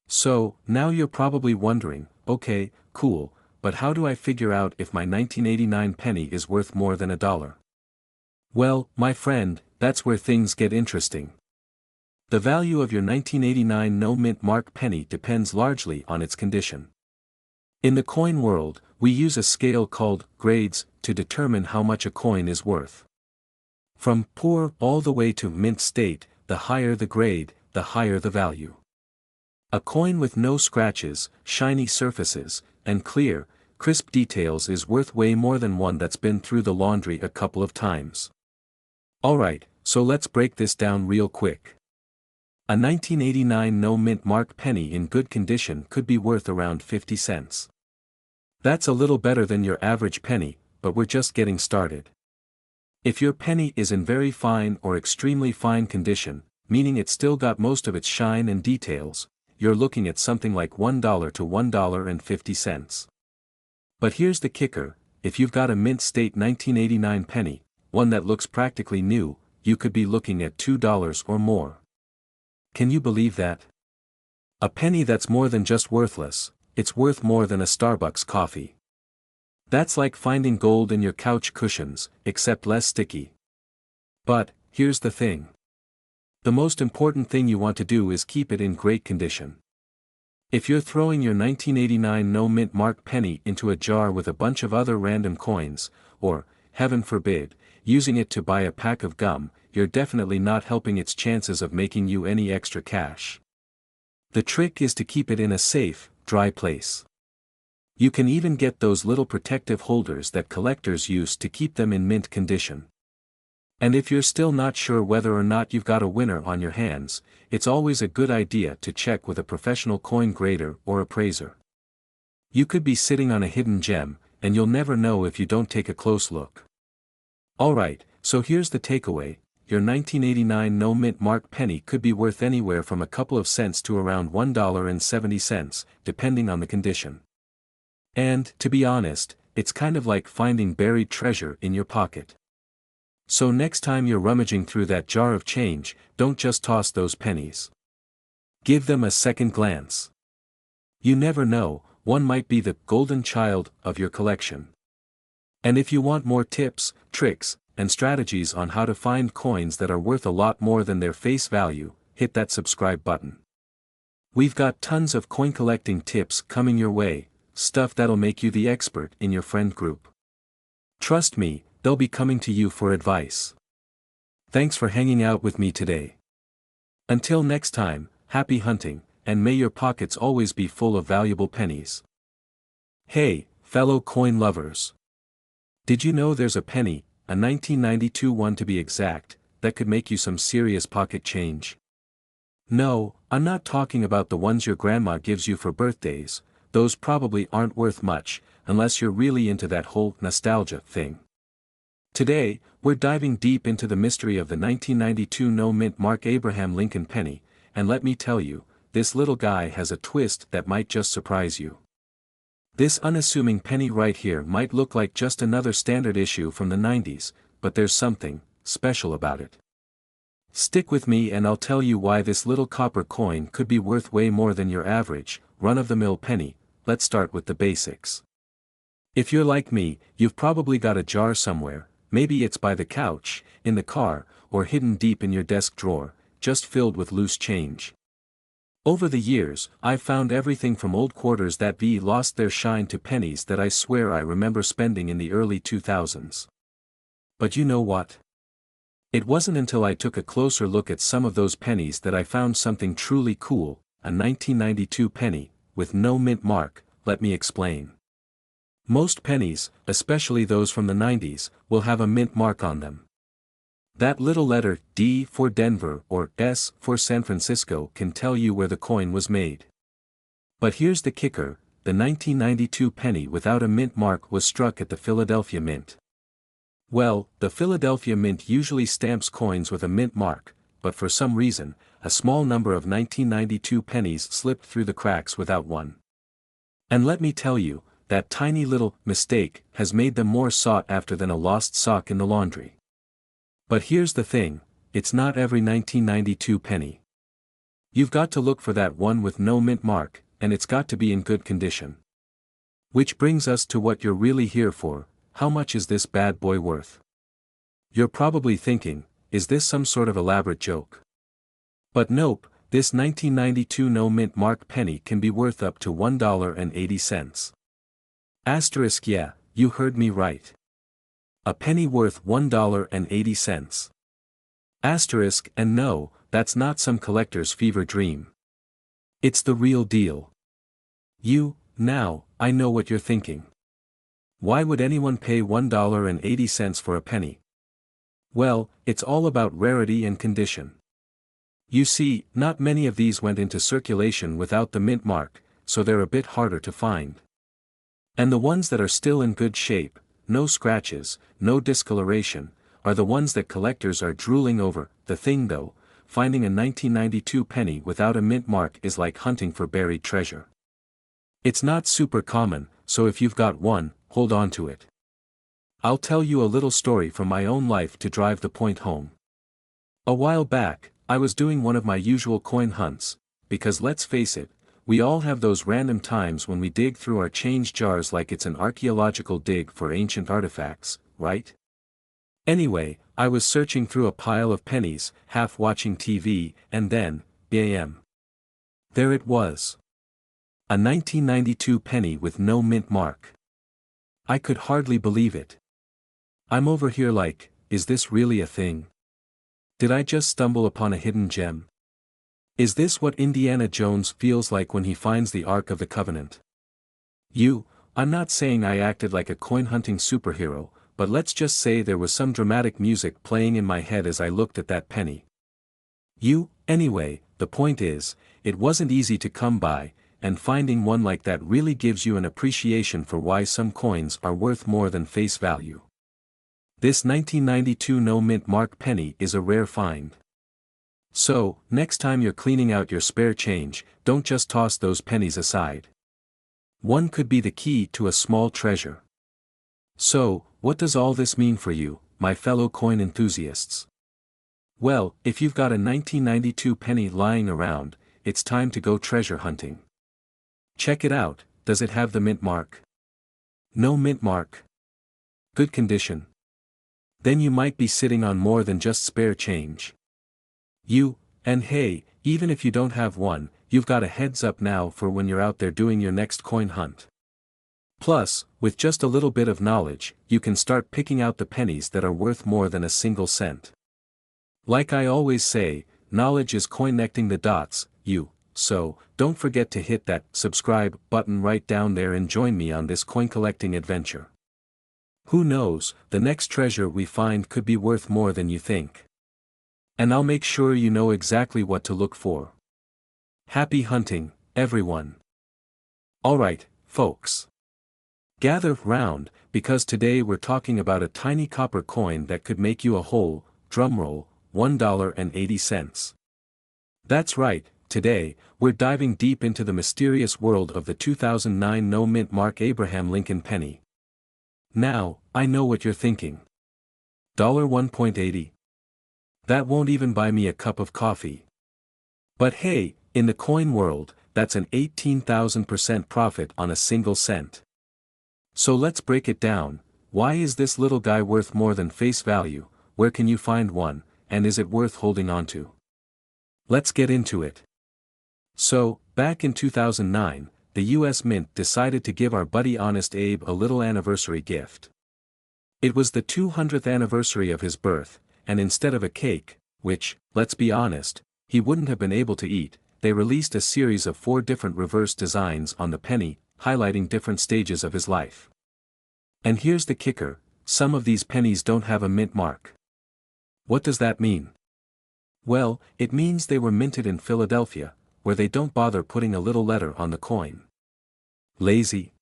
A: So, now you're probably wondering, okay, cool, but how do I figure out if my 1989 penny is worth more than $1? Well, my friend, that's where things get interesting. The value of your 1989 no mint mark penny depends largely on its condition. In the coin world, we use a scale called grades to determine how much a coin is worth. From poor all the way to mint state, the higher the grade, the higher the value. A coin with no scratches, shiny surfaces, and clear, crisp details is worth way more than one that's been through the laundry a couple of times. Alright, so let's break this down real quick. A 1989 no mint mark penny in good condition could be worth around 50 cents. That's a little better than your average penny, but we're just getting started. If your penny is in very fine or extremely fine condition, meaning it's still got most of its shine and details, you're looking at something like $1 to $1.50. But here's the kicker: if you've got a mint state 1989 penny, one that looks practically new, you could be looking at $2 or more. Can you believe that? A penny that's more than just worthless, it's worth more than a Starbucks coffee. That's like finding gold in your couch cushions, except less sticky. But, here's the thing. The most important thing you want to do is keep it in great condition. If you're throwing your 1989 no mint mark penny into a jar with a bunch of other random coins, or, heaven forbid, using it to buy a pack of gum, you're definitely not helping its chances of making you any extra cash. The trick is to keep it in a safe, dry place. You can even get those little protective holders that collectors use to keep them in mint condition. And if you're still not sure whether or not you've got a winner on your hands, it's always a good idea to check with a professional coin grader or appraiser. You could be sitting on a hidden gem, and you'll never know if you don't take a close look. Alright, so here's the takeaway: your 1989 no mint mark penny could be worth anywhere from a couple of cents to around $1.70, depending on the condition. And, to be honest, it's kind of like finding buried treasure in your pocket. So next time you're rummaging through that jar of change, don't just toss those pennies. Give them a second glance. You never know, one might be the golden child of your collection. And if you want more tips, tricks, and strategies on how to find coins that are worth a lot more than their face value, hit that subscribe button. We've got tons of coin collecting tips coming your way, stuff that'll make you the expert in your friend group. Trust me, they'll be coming to you for advice. Thanks for hanging out with me today. Until next time, happy hunting, and may your pockets always be full of valuable pennies. Hey, fellow coin lovers! Did you know there's a penny a 1992 one to be exact, that could make you some serious pocket change. No, I'm not talking about the ones your grandma gives you for birthdays, those probably aren't worth much, unless you're really into that whole nostalgia thing. Today, we're diving deep into the mystery of the 1992 no-mint Mark Abraham Lincoln penny, and let me tell you, this little guy has a twist that might just surprise you. This unassuming penny right here might look like just another standard issue from the 90s, but there's something special about it. Stick with me and I'll tell you why this little copper coin could be worth way more than your average, run-of-the-mill penny. Let's start with the basics. If you're like me, you've probably got a jar somewhere, maybe it's by the couch, in the car, or hidden deep in your desk drawer, just filled with loose change. Over the years, I've found everything from old quarters that lost their shine to pennies that I swear I remember spending in the early 2000s. But you know what? It wasn't until I took a closer look at some of those pennies that I found something truly cool, a 1992 penny, with no mint mark. Let me explain. Most pennies, especially those from the 90s, will have a mint mark on them. That little letter D for Denver or S for San Francisco can tell you where the coin was made. But here's the kicker, the 1992 penny without a mint mark was struck at the Philadelphia Mint. Well, the Philadelphia Mint usually stamps coins with a mint mark, but for some reason, a small number of 1992 pennies slipped through the cracks without one. And let me tell you, that tiny little mistake has made them more sought after than a lost sock in the laundry. But here's the thing, it's not every 1992 penny. You've got to look for that one with no mint mark, and it's got to be in good condition. Which brings us to what you're really here for. How much is this bad boy worth? You're probably thinking, is this some sort of elaborate joke? But nope, this 1992 no-mint mark penny can be worth up to $1.80. Asterisk, yeah, you heard me right. A penny worth $1.80. Asterisk, and no, that's not some collector's fever dream. It's the real deal. Now, I know what you're thinking. Why would anyone pay $1.80 for a penny? Well, it's all about rarity and condition. You see, not many of these went into circulation without the mint mark, so they're a bit harder to find. And the ones that are still in good shape, no scratches, no discoloration, are the ones that collectors are drooling over. The thing though, finding a 1992 penny without a mint mark is like hunting for buried treasure. It's not super common, so if you've got one, hold on to it. I'll tell you a little story from my own life to drive the point home. A while back, I was doing one of my usual coin hunts, because let's face it, we all have those random times when we dig through our change jars like it's an archaeological dig for ancient artifacts, right? Anyway, I was searching through a pile of pennies, half watching TV, and then, bam! There it was. A 1992 penny with no mint mark. I could hardly believe it. I'm over here like, is this really a thing? Did I just stumble upon a hidden gem? Is this what Indiana Jones feels like when he finds the Ark of the Covenant? I'm not saying I acted like a coin-hunting superhero, but let's just say there was some dramatic music playing in my head as I looked at that penny. Anyway, the point is, it wasn't easy to come by, and finding one like that really gives you an appreciation for why some coins are worth more than face value. This 1992 no-mint mark penny is a rare find. So, next time you're cleaning out your spare change, don't just toss those pennies aside. One could be the key to a small treasure. So, what does all this mean for you, my fellow coin enthusiasts? Well, if you've got a 1992 penny lying around, it's time to go treasure hunting. Check it out, does it have the mint mark? No mint mark. Good condition. Then you might be sitting on more than just spare change. And hey, even if you don't have one, you've got a heads up now for when you're out there doing your next coin hunt. Plus, with just a little bit of knowledge, you can start picking out the pennies that are worth more than a single cent. Like I always say, knowledge is connecting the dots, so, don't forget to hit that subscribe button right down there and join me on this coin collecting adventure. Who knows, the next treasure we find could be worth more than you think. And I'll make sure you know exactly what to look for. Happy hunting, everyone. Alright, folks. Gather round, because today we're talking about a tiny copper coin that could make you a whole, drumroll, $1.80. That's right, today, we're diving deep into the mysterious world of the 2009 no-mint mark Abraham Lincoln penny. Now, I know what you're thinking. $1.80. That won't even buy me a cup of coffee. But hey, in the coin world, that's an 18,000% profit on a single cent. So let's break it down. Why is this little guy worth more than face value? Where can you find one, and is it worth holding on to? Let's get into it. So, back in 2009, the US Mint decided to give our buddy Honest Abe a little anniversary gift. It was the 200th anniversary of his birth, and instead of a cake, which, let's be honest, he wouldn't have been able to eat, they released a series of 4 different reverse designs on the penny, highlighting different stages of his life. And here's the kicker, some of these pennies don't have a mint mark. What does that mean? Well, it means they were minted in Philadelphia, where they don't bother putting a little letter on the coin. Lazy?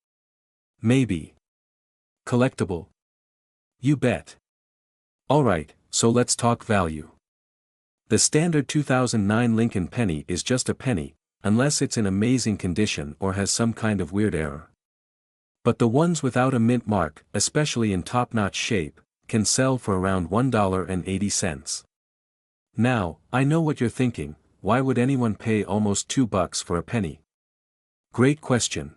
A: Maybe. Collectible? You bet. Alright, so let's talk value. The standard 2009 Lincoln penny is just a penny, unless it's in amazing condition or has some kind of weird error. But the ones without a mint mark, especially in top-notch shape, can sell for around $1.80. Now, I know what you're thinking, why would anyone pay almost $2 for a penny? Great question.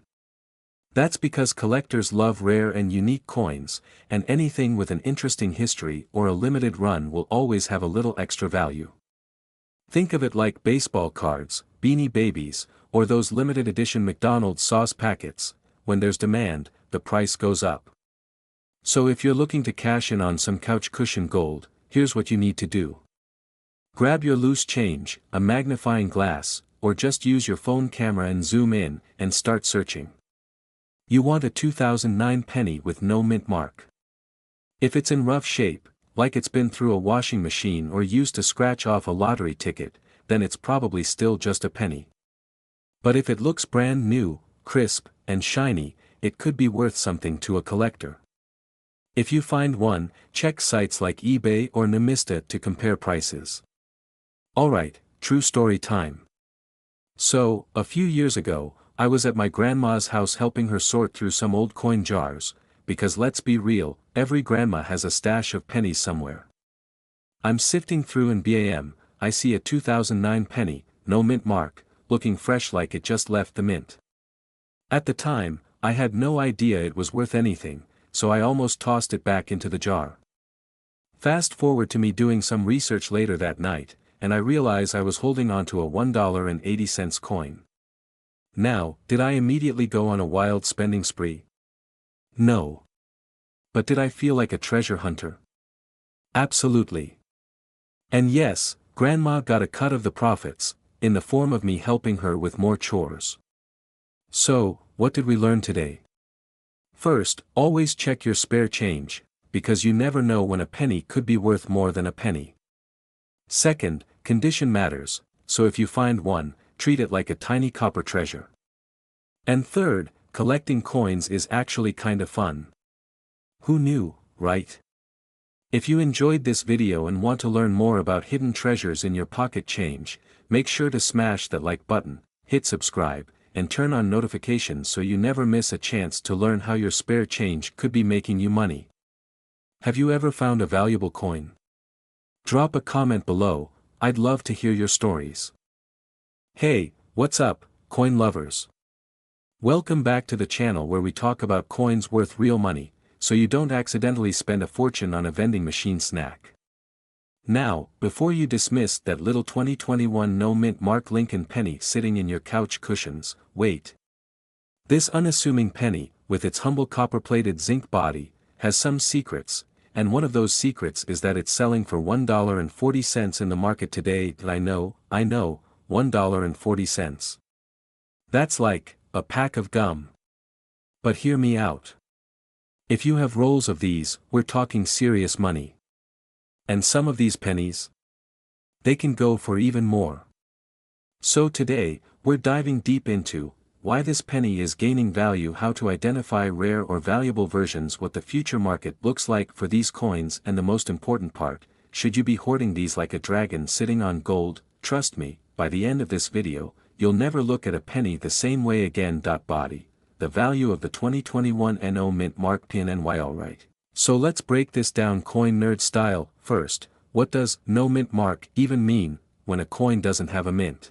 A: That's because collectors love rare and unique coins, and anything with an interesting history or a limited run will always have a little extra value. Think of it like baseball cards, Beanie Babies, or those limited edition McDonald's sauce packets. When there's demand, the price goes up. So if you're looking to cash in on some couch cushion gold, here's what you need to do. Grab your loose change, a magnifying glass, or just use your phone camera and zoom in, and start searching. You want a 2009 penny with no mint mark. If it's in rough shape, like it's been through a washing machine or used to scratch off a lottery ticket, then it's probably still just a penny. But if it looks brand new, crisp, and shiny, it could be worth something to a collector. If you find one, check sites like eBay or Nemista to compare prices. Alright, true story time. So, a few years ago, I was at my grandma's house helping her sort through some old coin jars, because let's be real, every grandma has a stash of pennies somewhere. I'm sifting through and bam, I see a 2009 penny, no mint mark, looking fresh like it just left the mint. At the time, I had no idea it was worth anything, so I almost tossed it back into the jar. Fast forward to me doing some research later that night, and I realize I was holding onto a $1.80 coin. Now, did I immediately go on a wild spending spree? No. But did I feel like a treasure hunter? Absolutely. And yes, Grandma got a cut of the profits, in the form of me helping her with more chores. So, what did we learn today? First, always check your spare change, because you never know when a penny could be worth more than a penny. Second, condition matters, so if you find one, treat it like a tiny copper treasure. And third, collecting coins is actually kinda fun. Who knew, right? If you enjoyed this video and want to learn more about hidden treasures in your pocket change, make sure to smash that like button, hit subscribe, and turn on notifications so you never miss a chance to learn how your spare change could be making you money. Have you ever found a valuable coin? Drop a comment below, I'd love to hear your stories. Hey, what's up, coin lovers? Welcome back to the channel where we talk about coins worth real money, so you don't accidentally spend a fortune on a vending machine snack. Now, before you dismiss that little 2021 no mint mark Lincoln penny sitting in your couch cushions, wait. This unassuming penny, with its humble copper-plated zinc body, has some secrets, and one of those secrets is that it's selling for $1.40 in the market today. I know, $1.40. That's like a pack of gum. But hear me out. If you have rolls of these, we're talking serious money. And some of these pennies? They can go for even more. So today, we're diving deep into why this penny is gaining value, how to identify rare or valuable versions, what the future market looks like for these coins, and the most important part, should you be hoarding these like a dragon sitting on gold? Trust me, by the end of this video, you'll never look at a penny the same way again. Body, the value of the 2021 NO Mint Mark PNY. Alright. So let's break this down coin nerd style. First, what does no mint mark even mean when a coin doesn't have a mint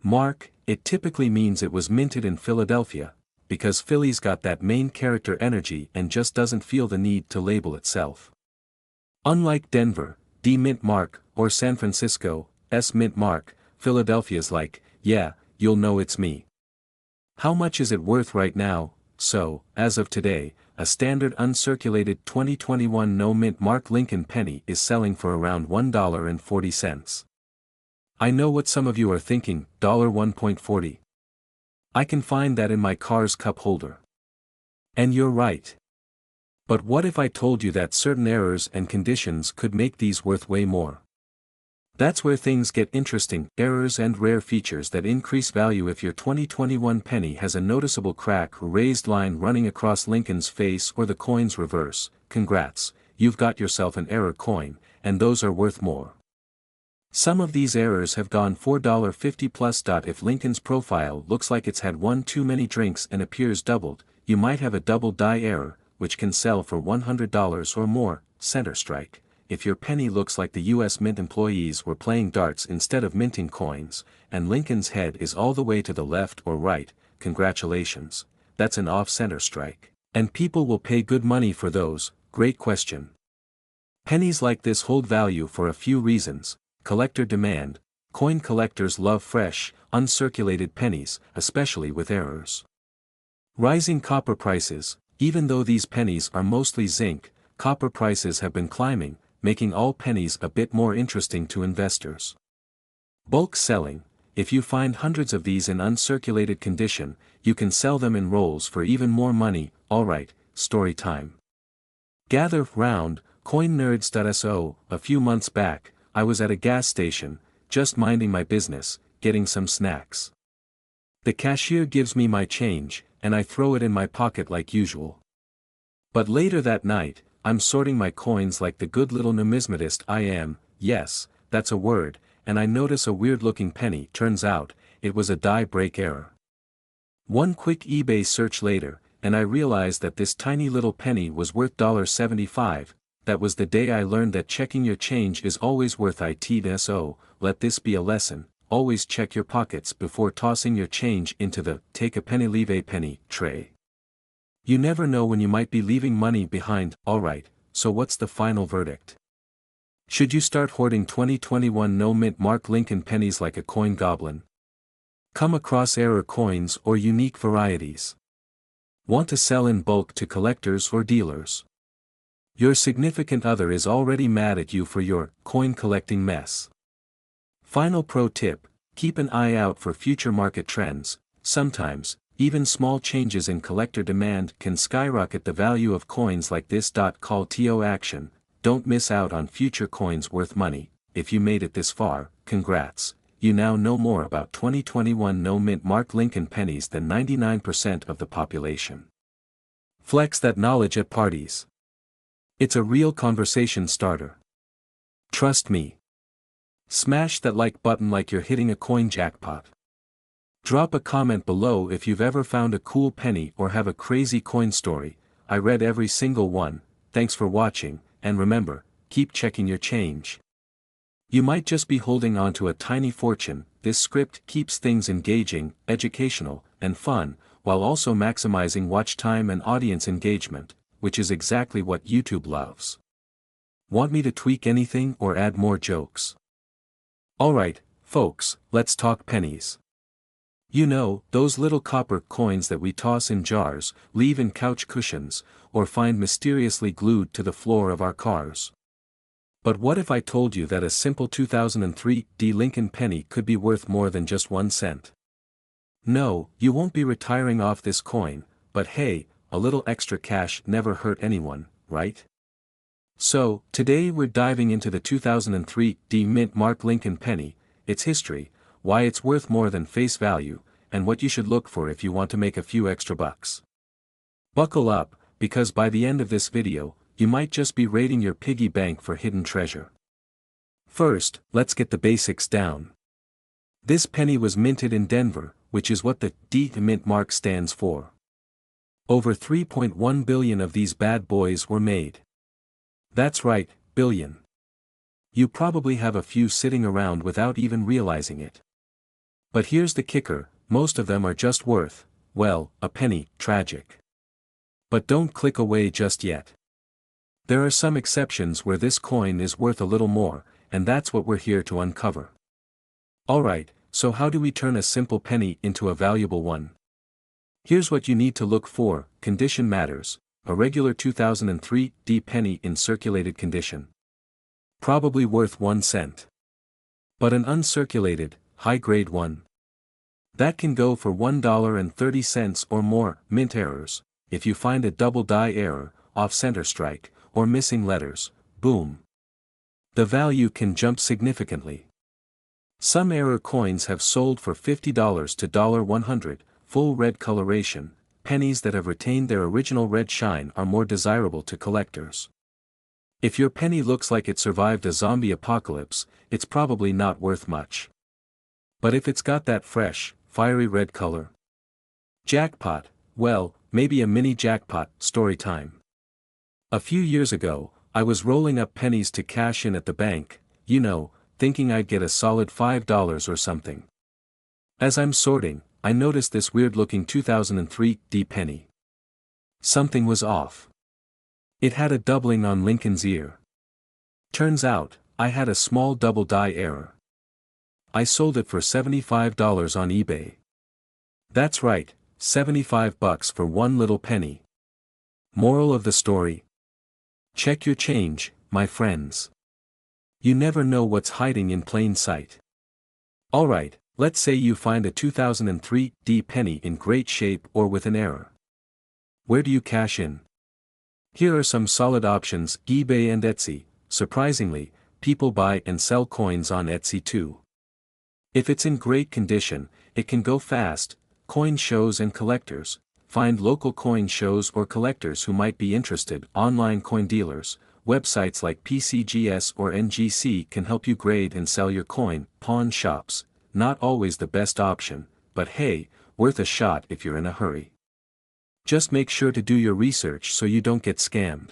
A: mark? It typically means it was minted in Philadelphia, because Philly's got that main character energy and just doesn't feel the need to label itself. Unlike Denver, D mint mark, or San Francisco, S mint mark, Philadelphia's like, yeah, you'll know it's me. How much is it worth right now? So, as of today, a standard uncirculated 2021 no mint mark Lincoln penny is selling for around $1.40. I know what some of you are thinking, $1.40. I can find that in my car's cup holder. And you're right. But what if I told you that certain errors and conditions could make these worth way more? That's where things get interesting, errors and rare features that increase value. If your 2021 penny has a noticeable crack or raised line running across Lincoln's face or the coin's reverse, congrats, you've got yourself an error coin, and those are worth more. Some of these errors have gone $4.50 plus. If Lincoln's profile looks like it's had one too many drinks and appears doubled, you might have a double die error, which can sell for $100 or more. Center strike. If your penny looks like the US Mint employees were playing darts instead of minting coins, and Lincoln's head is all the way to the left or right, congratulations, that's an off-center strike. And people will pay good money for those. Great question. Pennies like this hold value for a few reasons. Collector demand. Coin collectors love fresh, uncirculated pennies, especially with errors. Rising copper prices. Even though these pennies are mostly zinc, copper prices have been climbing, making all pennies a bit more interesting to investors. Bulk selling. If you find hundreds of these in uncirculated condition, you can sell them in rolls for even more money. Alright, story time. Gather round, coinnerds.so. A few months back, I was at a gas station, just minding my business, getting some snacks. The cashier gives me my change, and I throw it in my pocket like usual. But later that night, I'm sorting my coins like the good little numismatist I am. Yes, that's a word, and I notice a weird-looking penny. Turns out, it was a die break error. One quick eBay search later, and I realized that this tiny little penny was worth $1.75. That was the day I learned that checking your change is always worth it. So, let this be a lesson, always check your pockets before tossing your change into the take a penny leave a penny tray. You never know when you might be leaving money behind. Alright, so what's the final verdict? Should you start hoarding 2021 no mint mark Lincoln pennies like a coin goblin? Come across error coins or unique varieties? Want to sell in bulk to collectors or dealers? Your significant other is already mad at you for your coin collecting mess. Final pro tip, keep an eye out for future market trends. Sometimes, even small changes in collector demand can skyrocket the value of coins like this. Call to action, don't miss out on future coins worth money. If you made it this far, congrats, you now know more about 2021 no mint mark Lincoln pennies than 99% of the population. Flex that knowledge at parties. It's a real conversation starter. Trust me. Smash that like button like you're hitting a coin jackpot. Drop a comment below if you've ever found a cool penny or have a crazy coin story. I read every single one. Thanks for watching, and remember, keep checking your change. You might just be holding on to a tiny fortune. This script keeps things engaging, educational, and fun, while also maximizing watch time and audience engagement, which is exactly what YouTube loves. Want me to tweak anything or add more jokes? Alright, folks, let's talk pennies. You know, those little copper coins that we toss in jars, leave in couch cushions, or find mysteriously glued to the floor of our cars. But what if I told you that a simple 2003 D Lincoln penny could be worth more than just 1 cent? No, you won't be retiring off this coin, but hey, a little extra cash never hurt anyone, right? So, today we're diving into the 2003 D Mint Mark Lincoln penny, its history, why it's worth more than face value, and what you should look for if you want to make a few extra bucks. Buckle up, because by the end of this video, you might just be raiding your piggy bank for hidden treasure. First, let's get the basics down. This penny was minted in Denver, which is what the D Mint mark stands for. Over 3.1 billion of these bad boys were made. That's right, billion. You probably have a few sitting around without even realizing it. But here's the kicker, most of them are just worth, well, a penny. Tragic. But don't click away just yet. There are some exceptions where this coin is worth a little more, and that's what we're here to uncover. Alright, so how do we turn a simple penny into a valuable one? Here's what you need to look for: condition matters. A regular 2003 D penny in circulated condition. Probably worth 1 cent. But an uncirculated, high-grade one? That can go for $1.30 or more. Mint errors. If you find a double die error, off-center strike, or missing letters, boom. The value can jump significantly. Some error coins have sold for $50 to $100, full red coloration. Pennies that have retained their original red shine are more desirable to collectors. If your penny looks like it survived a zombie apocalypse, it's probably not worth much. But if it's got that fresh, fiery red color, jackpot, well, maybe a mini jackpot. Story time. A few years ago, I was rolling up pennies to cash in at the bank, thinking I'd get a solid $5 or something. As I'm sorting, I noticed this weird-looking 2003 D penny. Something was off. It had a doubling on Lincoln's ear. Turns out, I had a small double die error. I sold it for $75 on eBay. That's right, $75 for one little penny. Moral of the story? Check your change, my friends. You never know what's hiding in plain sight. Alright, let's say you find a 2003 D penny in great shape or with an error. Where do you cash in? Here are some solid options: eBay and Etsy. Surprisingly, people buy and sell coins on Etsy too. If it's in great condition, it can go fast. Coin shows and collectors. Find local coin shows or collectors who might be interested. Online coin dealers. Websites like PCGS or NGC can help you grade and sell your coin. Pawn shops. Not always the best option, but hey, worth a shot if you're in a hurry. Just make sure to do your research so you don't get scammed.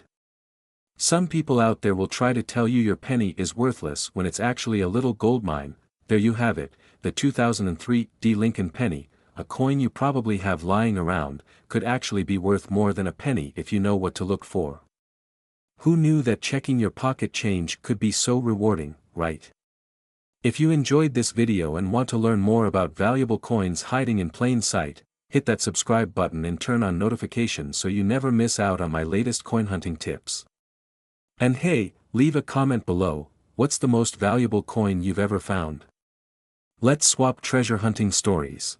A: Some people out there will try to tell you your penny is worthless when it's actually a little goldmine. There you have it, the 2003 D Lincoln penny, a coin you probably have lying around, could actually be worth more than a penny if you know what to look for. Who knew that checking your pocket change could be so rewarding, right? If you enjoyed this video and want to learn more about valuable coins hiding in plain sight, hit that subscribe button and turn on notifications so you never miss out on my latest coin hunting tips. And hey, leave a comment below. What's the most valuable coin you've ever found? Let's swap treasure hunting stories.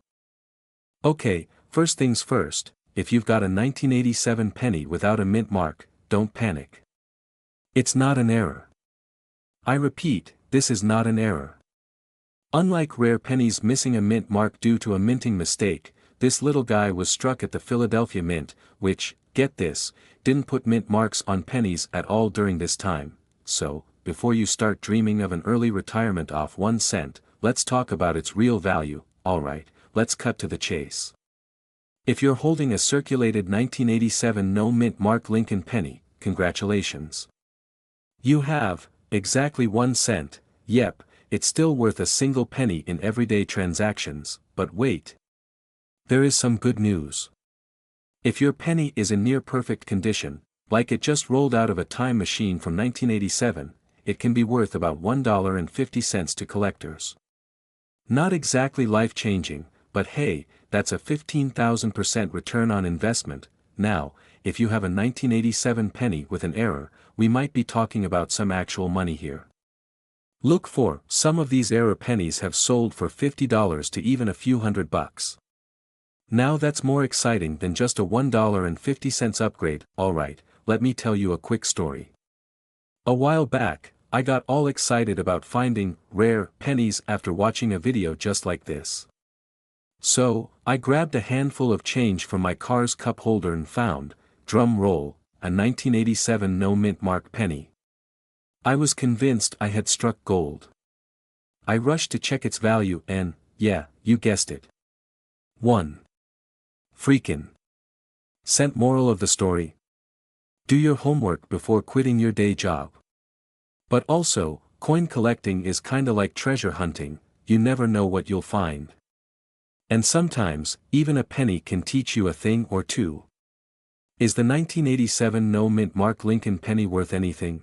A: Okay, first things first, if you've got a 1987 penny without a mint mark, don't panic. It's not an error. I repeat, this is not an error. Unlike rare pennies missing a mint mark due to a minting mistake, this little guy was struck at the Philadelphia Mint, which, get this, didn't put mint marks on pennies at all during this time. So, before you start dreaming of an early retirement off 1 cent, let's talk about its real value. Alright, let's cut to the chase. If you're holding a circulated 1987 no mint mark Lincoln penny, congratulations. You have, exactly 1 cent, yep, it's still worth a single penny in everyday transactions, but wait. There is some good news. If your penny is in near-perfect condition, like it just rolled out of a time machine from 1987, it can be worth about $1.50 to collectors. Not exactly life-changing, but hey, that's a 15,000% return on investment. Now, if you have a 1987 penny with an error, we might be talking about some actual money here. Look for, some of these error pennies have sold for $50 to even a few $100. Now that's more exciting than just a $1.50 upgrade. Alright, let me tell you a quick story. A while back, I got all excited about finding rare pennies after watching a video just like this. So, I grabbed a handful of change from my car's cup holder and found, drum roll, a 1987 no-mint mark penny. I was convinced I had struck gold. I rushed to check its value and, yeah, you guessed it. 1. Freakin' cent. Moral of the story: do your homework before quitting your day job. But also, coin collecting is kinda like treasure hunting, you never know what you'll find. And sometimes, even a penny can teach you a thing or two. Is the 1987 no-mint mark Lincoln penny worth anything?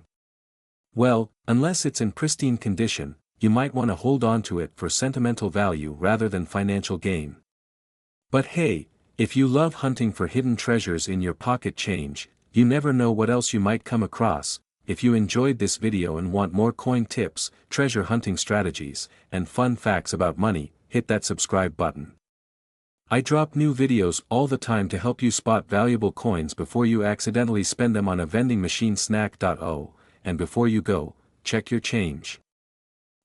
A: Well, unless it's in pristine condition, you might want to hold on to it for sentimental value rather than financial gain. But hey, if you love hunting for hidden treasures in your pocket change, you never know what else you might come across. If you enjoyed this video and want more coin tips, treasure hunting strategies, and fun facts about money, hit that subscribe button. I drop new videos all the time to help you spot valuable coins before you accidentally spend them on a vending machine snack.o, and before you go, check your change.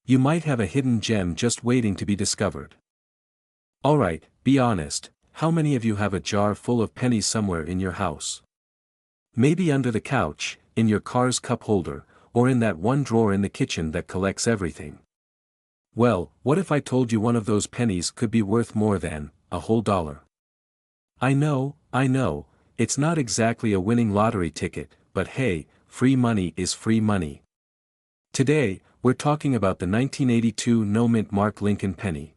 A: You might have a hidden gem just waiting to be discovered. Alright, be honest, how many of you have a jar full of pennies somewhere in your house? Maybe under the couch, in your car's cup holder, or in that one drawer in the kitchen that collects everything. Well, what if I told you one of those pennies could be worth more than a whole dollar? I know, it's not exactly a winning lottery ticket, but hey, free money is free money. Today, we're talking about the 1982 no-mint mark Lincoln penny.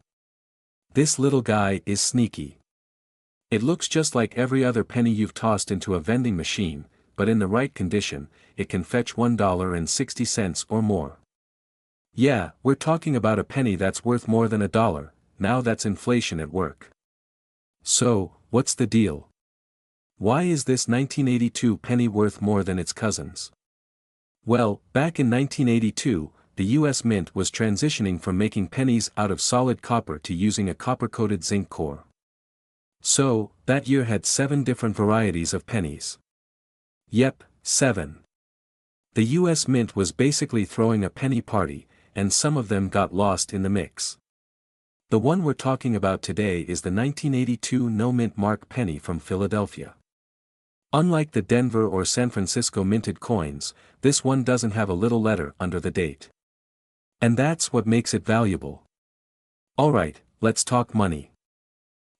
A: This little guy is sneaky. It looks just like every other penny you've tossed into a vending machine, but in the right condition, it can fetch $1.60 or more. Yeah, we're talking about a penny that's worth more than $1, now that's inflation at work. So, what's the deal? Why is this 1982 penny worth more than its cousins? Well, back in 1982, the US Mint was transitioning from making pennies out of solid copper to using a copper-coated zinc core. So, that year had 7 different varieties of pennies. Yep, 7. The US Mint was basically throwing a penny party, and some of them got lost in the mix. The one we're talking about today is the 1982 no-mint mark penny from Philadelphia. Unlike the Denver or San Francisco minted coins, this one doesn't have a little letter under the date. And that's what makes it valuable. Alright, let's talk money.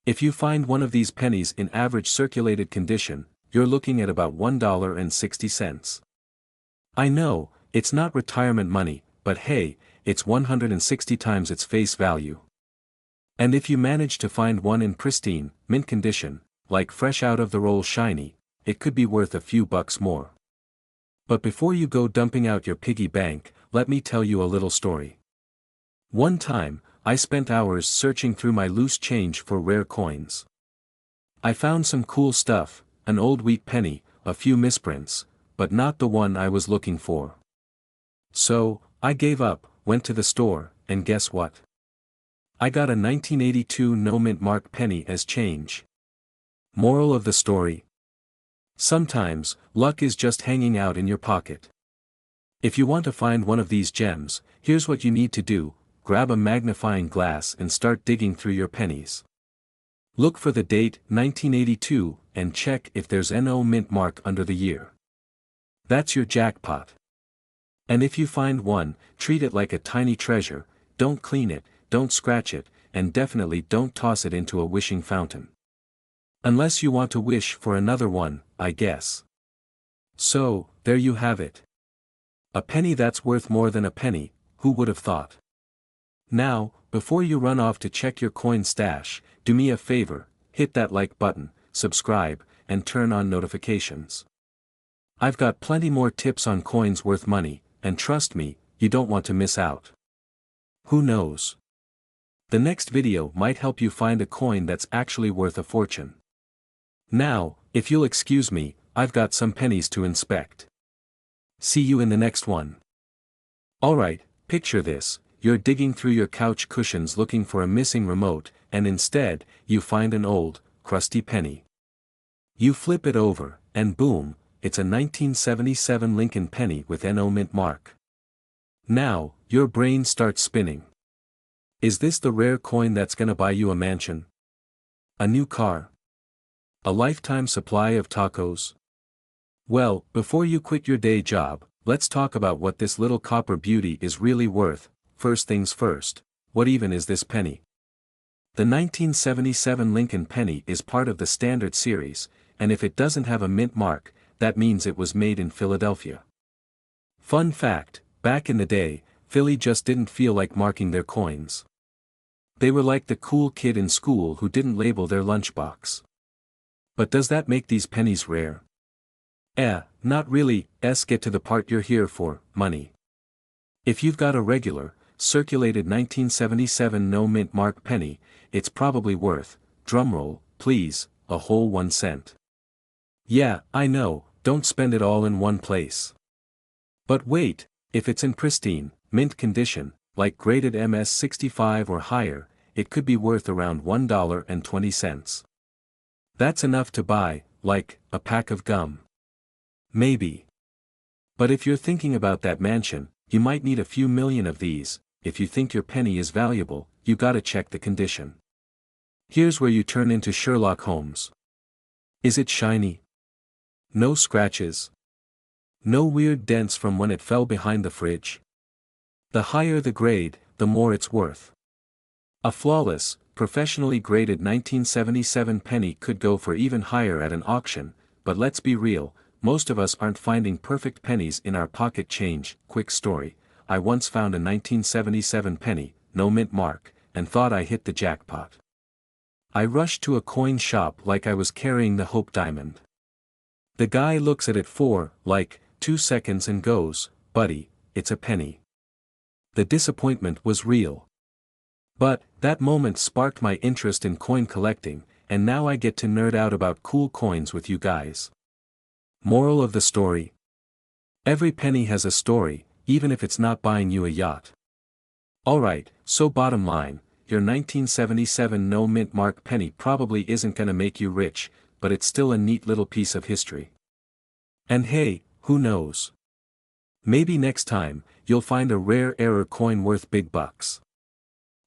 A: If you find one of these pennies in average circulated condition, you're looking at about $1.60. I know, it's not retirement money, but hey, it's 160 times its face value. And if you manage to find one in pristine, mint condition, like fresh out of the roll shiny, it could be worth a few bucks more. But before you go dumping out your piggy bank, let me tell you a little story. One time, I spent hours searching through my loose change for rare coins. I found some cool stuff, an old wheat penny, a few misprints, but not the one I was looking for. So, I gave up, went to the store, and guess what? I got a 1982 no-mint mark penny as change. Moral of the story: sometimes, luck is just hanging out in your pocket. If you want to find one of these gems, here's what you need to do: grab a magnifying glass and start digging through your pennies. Look for the date, 1982, and check if there's no mint mark under the year. That's your jackpot. And if you find one, treat it like a tiny treasure, don't clean it, don't scratch it, and definitely don't toss it into a wishing fountain. Unless you want to wish for another one, I guess. So, there you have it. A penny that's worth more than a penny, who would have thought? Now, before you run off to check your coin stash, do me a favor, hit that like button, subscribe, and turn on notifications. I've got plenty more tips on coins worth money, and trust me, you don't want to miss out. Who knows? The next video might help you find a coin that's actually worth a fortune. Now, if you'll excuse me, I've got some pennies to inspect. See you in the next one. Alright, picture this: you're digging through your couch cushions looking for a missing remote, and instead, you find an old, crusty penny. You flip it over, and boom, it's a 1977 Lincoln penny with no mint mark. Now, your brain starts spinning. Is this the rare coin that's gonna buy you a mansion? A new car? A lifetime supply of tacos? Well, before you quit your day job, let's talk about what this little copper beauty is really worth. First things first, what even is this penny? The 1977 Lincoln penny is part of the Standard Series, and if it doesn't have a mint mark, that means it was made in Philadelphia. Fun fact, back in the day, Philly just didn't feel like marking their coins. They were like the cool kid in school who didn't label their lunchbox. But does that make these pennies rare? Not really. Get to the part you're here for, money. If you've got a regular, circulated 1977 no mint mark penny, it's probably worth, drumroll, please, a whole 1 cent. Yeah, I know, don't spend it all in one place. But wait, if it's in pristine, mint condition, like graded MS-65 or higher, it could be worth around $1.20. That's enough to buy, like, a pack of gum. Maybe. But if you're thinking about that mansion, you might need a few million of these. If you think your penny is valuable, you gotta check the condition. Here's where you turn into Sherlock Holmes. Is it shiny? No scratches? No weird dents from when it fell behind the fridge? The higher the grade, the more it's worth. A flawless, professionally graded 1977 penny could go for even higher at an auction, but let's be real, most of us aren't finding perfect pennies in our pocket change. Quick story, I once found a 1977 penny, no mint mark, and thought I hit the jackpot. I rushed to a coin shop like I was carrying the Hope Diamond. The guy looks at it for, 2 seconds and goes, "Buddy, it's a penny." The disappointment was real. But, that moment sparked my interest in coin collecting, and now I get to nerd out about cool coins with you guys. Moral of the story? Every penny has a story, even if it's not buying you a yacht. Alright, so bottom line, your 1977 no mint mark penny probably isn't gonna make you rich, but it's still a neat little piece of history. And hey, who knows? Maybe next time, you'll find a rare error coin worth big bucks.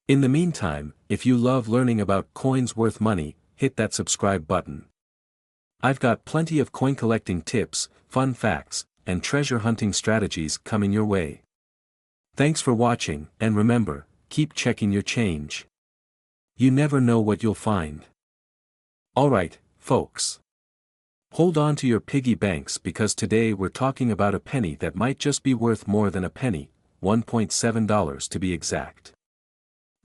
A: In the meantime, if you love learning about coins worth money, hit that subscribe button. I've got plenty of coin collecting tips, fun facts, and treasure hunting strategies coming your way. Thanks for watching, and remember, keep checking your change. You never know what you'll find. Alright, folks. Hold on to your piggy banks because today we're talking about a penny that might just be worth more than a penny, $1.7 to be exact.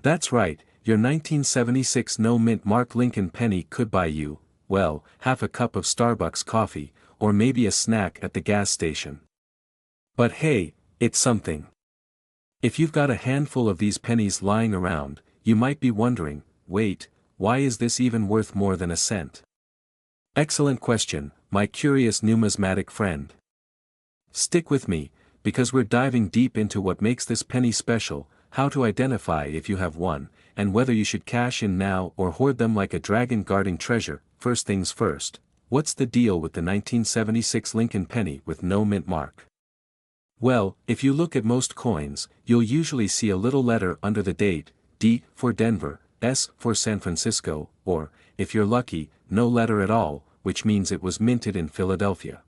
A: That's right, your 1976 no mint mark Lincoln penny could buy you, well, half a cup of Starbucks coffee, or maybe a snack at the gas station. But hey, it's something. If you've got a handful of these pennies lying around, you might be wondering, wait, why is this even worth more than a cent? Excellent question, my curious numismatic friend. Stick with me, because we're diving deep into what makes this penny special, how to identify if you have one, and whether you should cash in now or hoard them like a dragon guarding treasure. First things first, what's the deal with the 1976 Lincoln penny with no mint mark? Well, if you look at most coins, you'll usually see a little letter under the date, D for Denver, S for San Francisco, or, if you're lucky, no letter at all, which means it was minted in Philadelphia.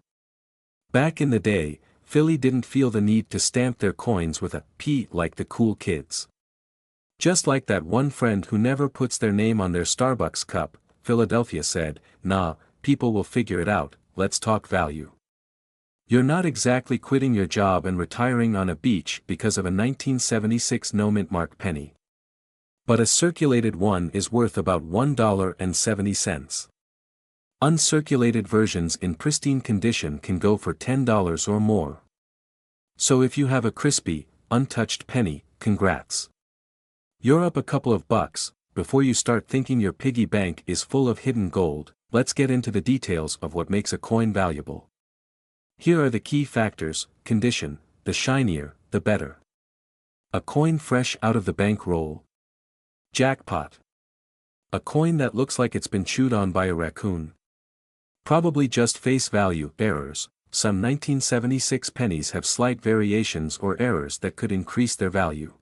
A: Back in the day, Philly didn't feel the need to stamp their coins with a P like the cool kids. Just like that one friend who never puts their name on their Starbucks cup, Philadelphia said, "Nah, people will figure it out, let's talk value." You're not exactly quitting your job and retiring on a beach because of a 1976 no mint mark penny. But a circulated one is worth about $1.70. Uncirculated versions in pristine condition can go for $10 or more. So if you have a crispy, untouched penny, congrats. You're up a couple of bucks. Before you start thinking your piggy bank is full of hidden gold, let's get into the details of what makes a coin valuable. Here are the key factors: condition, the shinier, the better. A coin fresh out of the bank roll. Jackpot. A coin that looks like it's been chewed on by a raccoon. Probably just face value errors. Some 1976 pennies have slight variations or errors that could increase their value.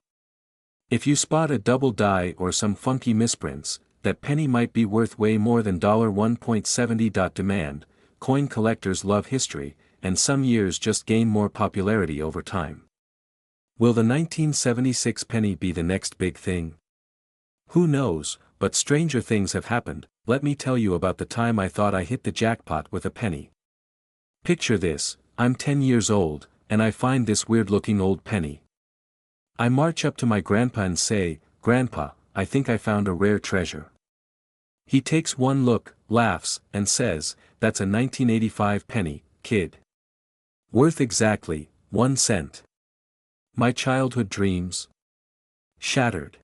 A: If you spot a double die or some funky misprints, that penny might be worth way more than $1.70. Demand. Coin collectors love history, and some years just gain more popularity over time. Will the 1976 penny be the next big thing? Who knows, but stranger things have happened. Let me tell you about the time I thought I hit the jackpot with a penny. Picture this: I'm 10 years old, and I find this weird-looking old penny. I march up to my grandpa and say, "Grandpa, I think I found a rare treasure." He takes one look, laughs, and says, "That's a 1985 penny, kid. Worth exactly 1 cent. My childhood dreams shattered.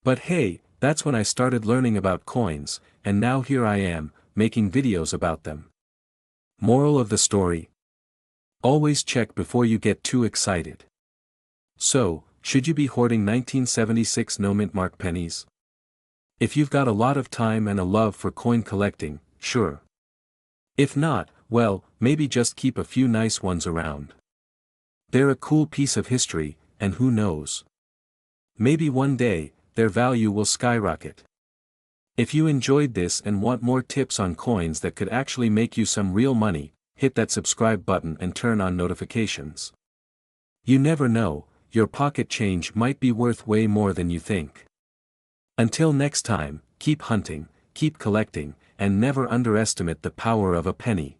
A: But hey, that's when I started learning about coins, and now here I am, making videos about them. Moral of the story: always check before you get too excited. So, should you be hoarding 1976 no-mint mark pennies? If you've got a lot of time and a love for coin collecting, sure. If not, well, maybe just keep a few nice ones around. They're a cool piece of history, and who knows? Maybe one day, their value will skyrocket. If you enjoyed this and want more tips on coins that could actually make you some real money, hit that subscribe button and turn on notifications. You never know, your pocket change might be worth way more than you think. Until next time, keep hunting, keep collecting, and never underestimate the power of a penny.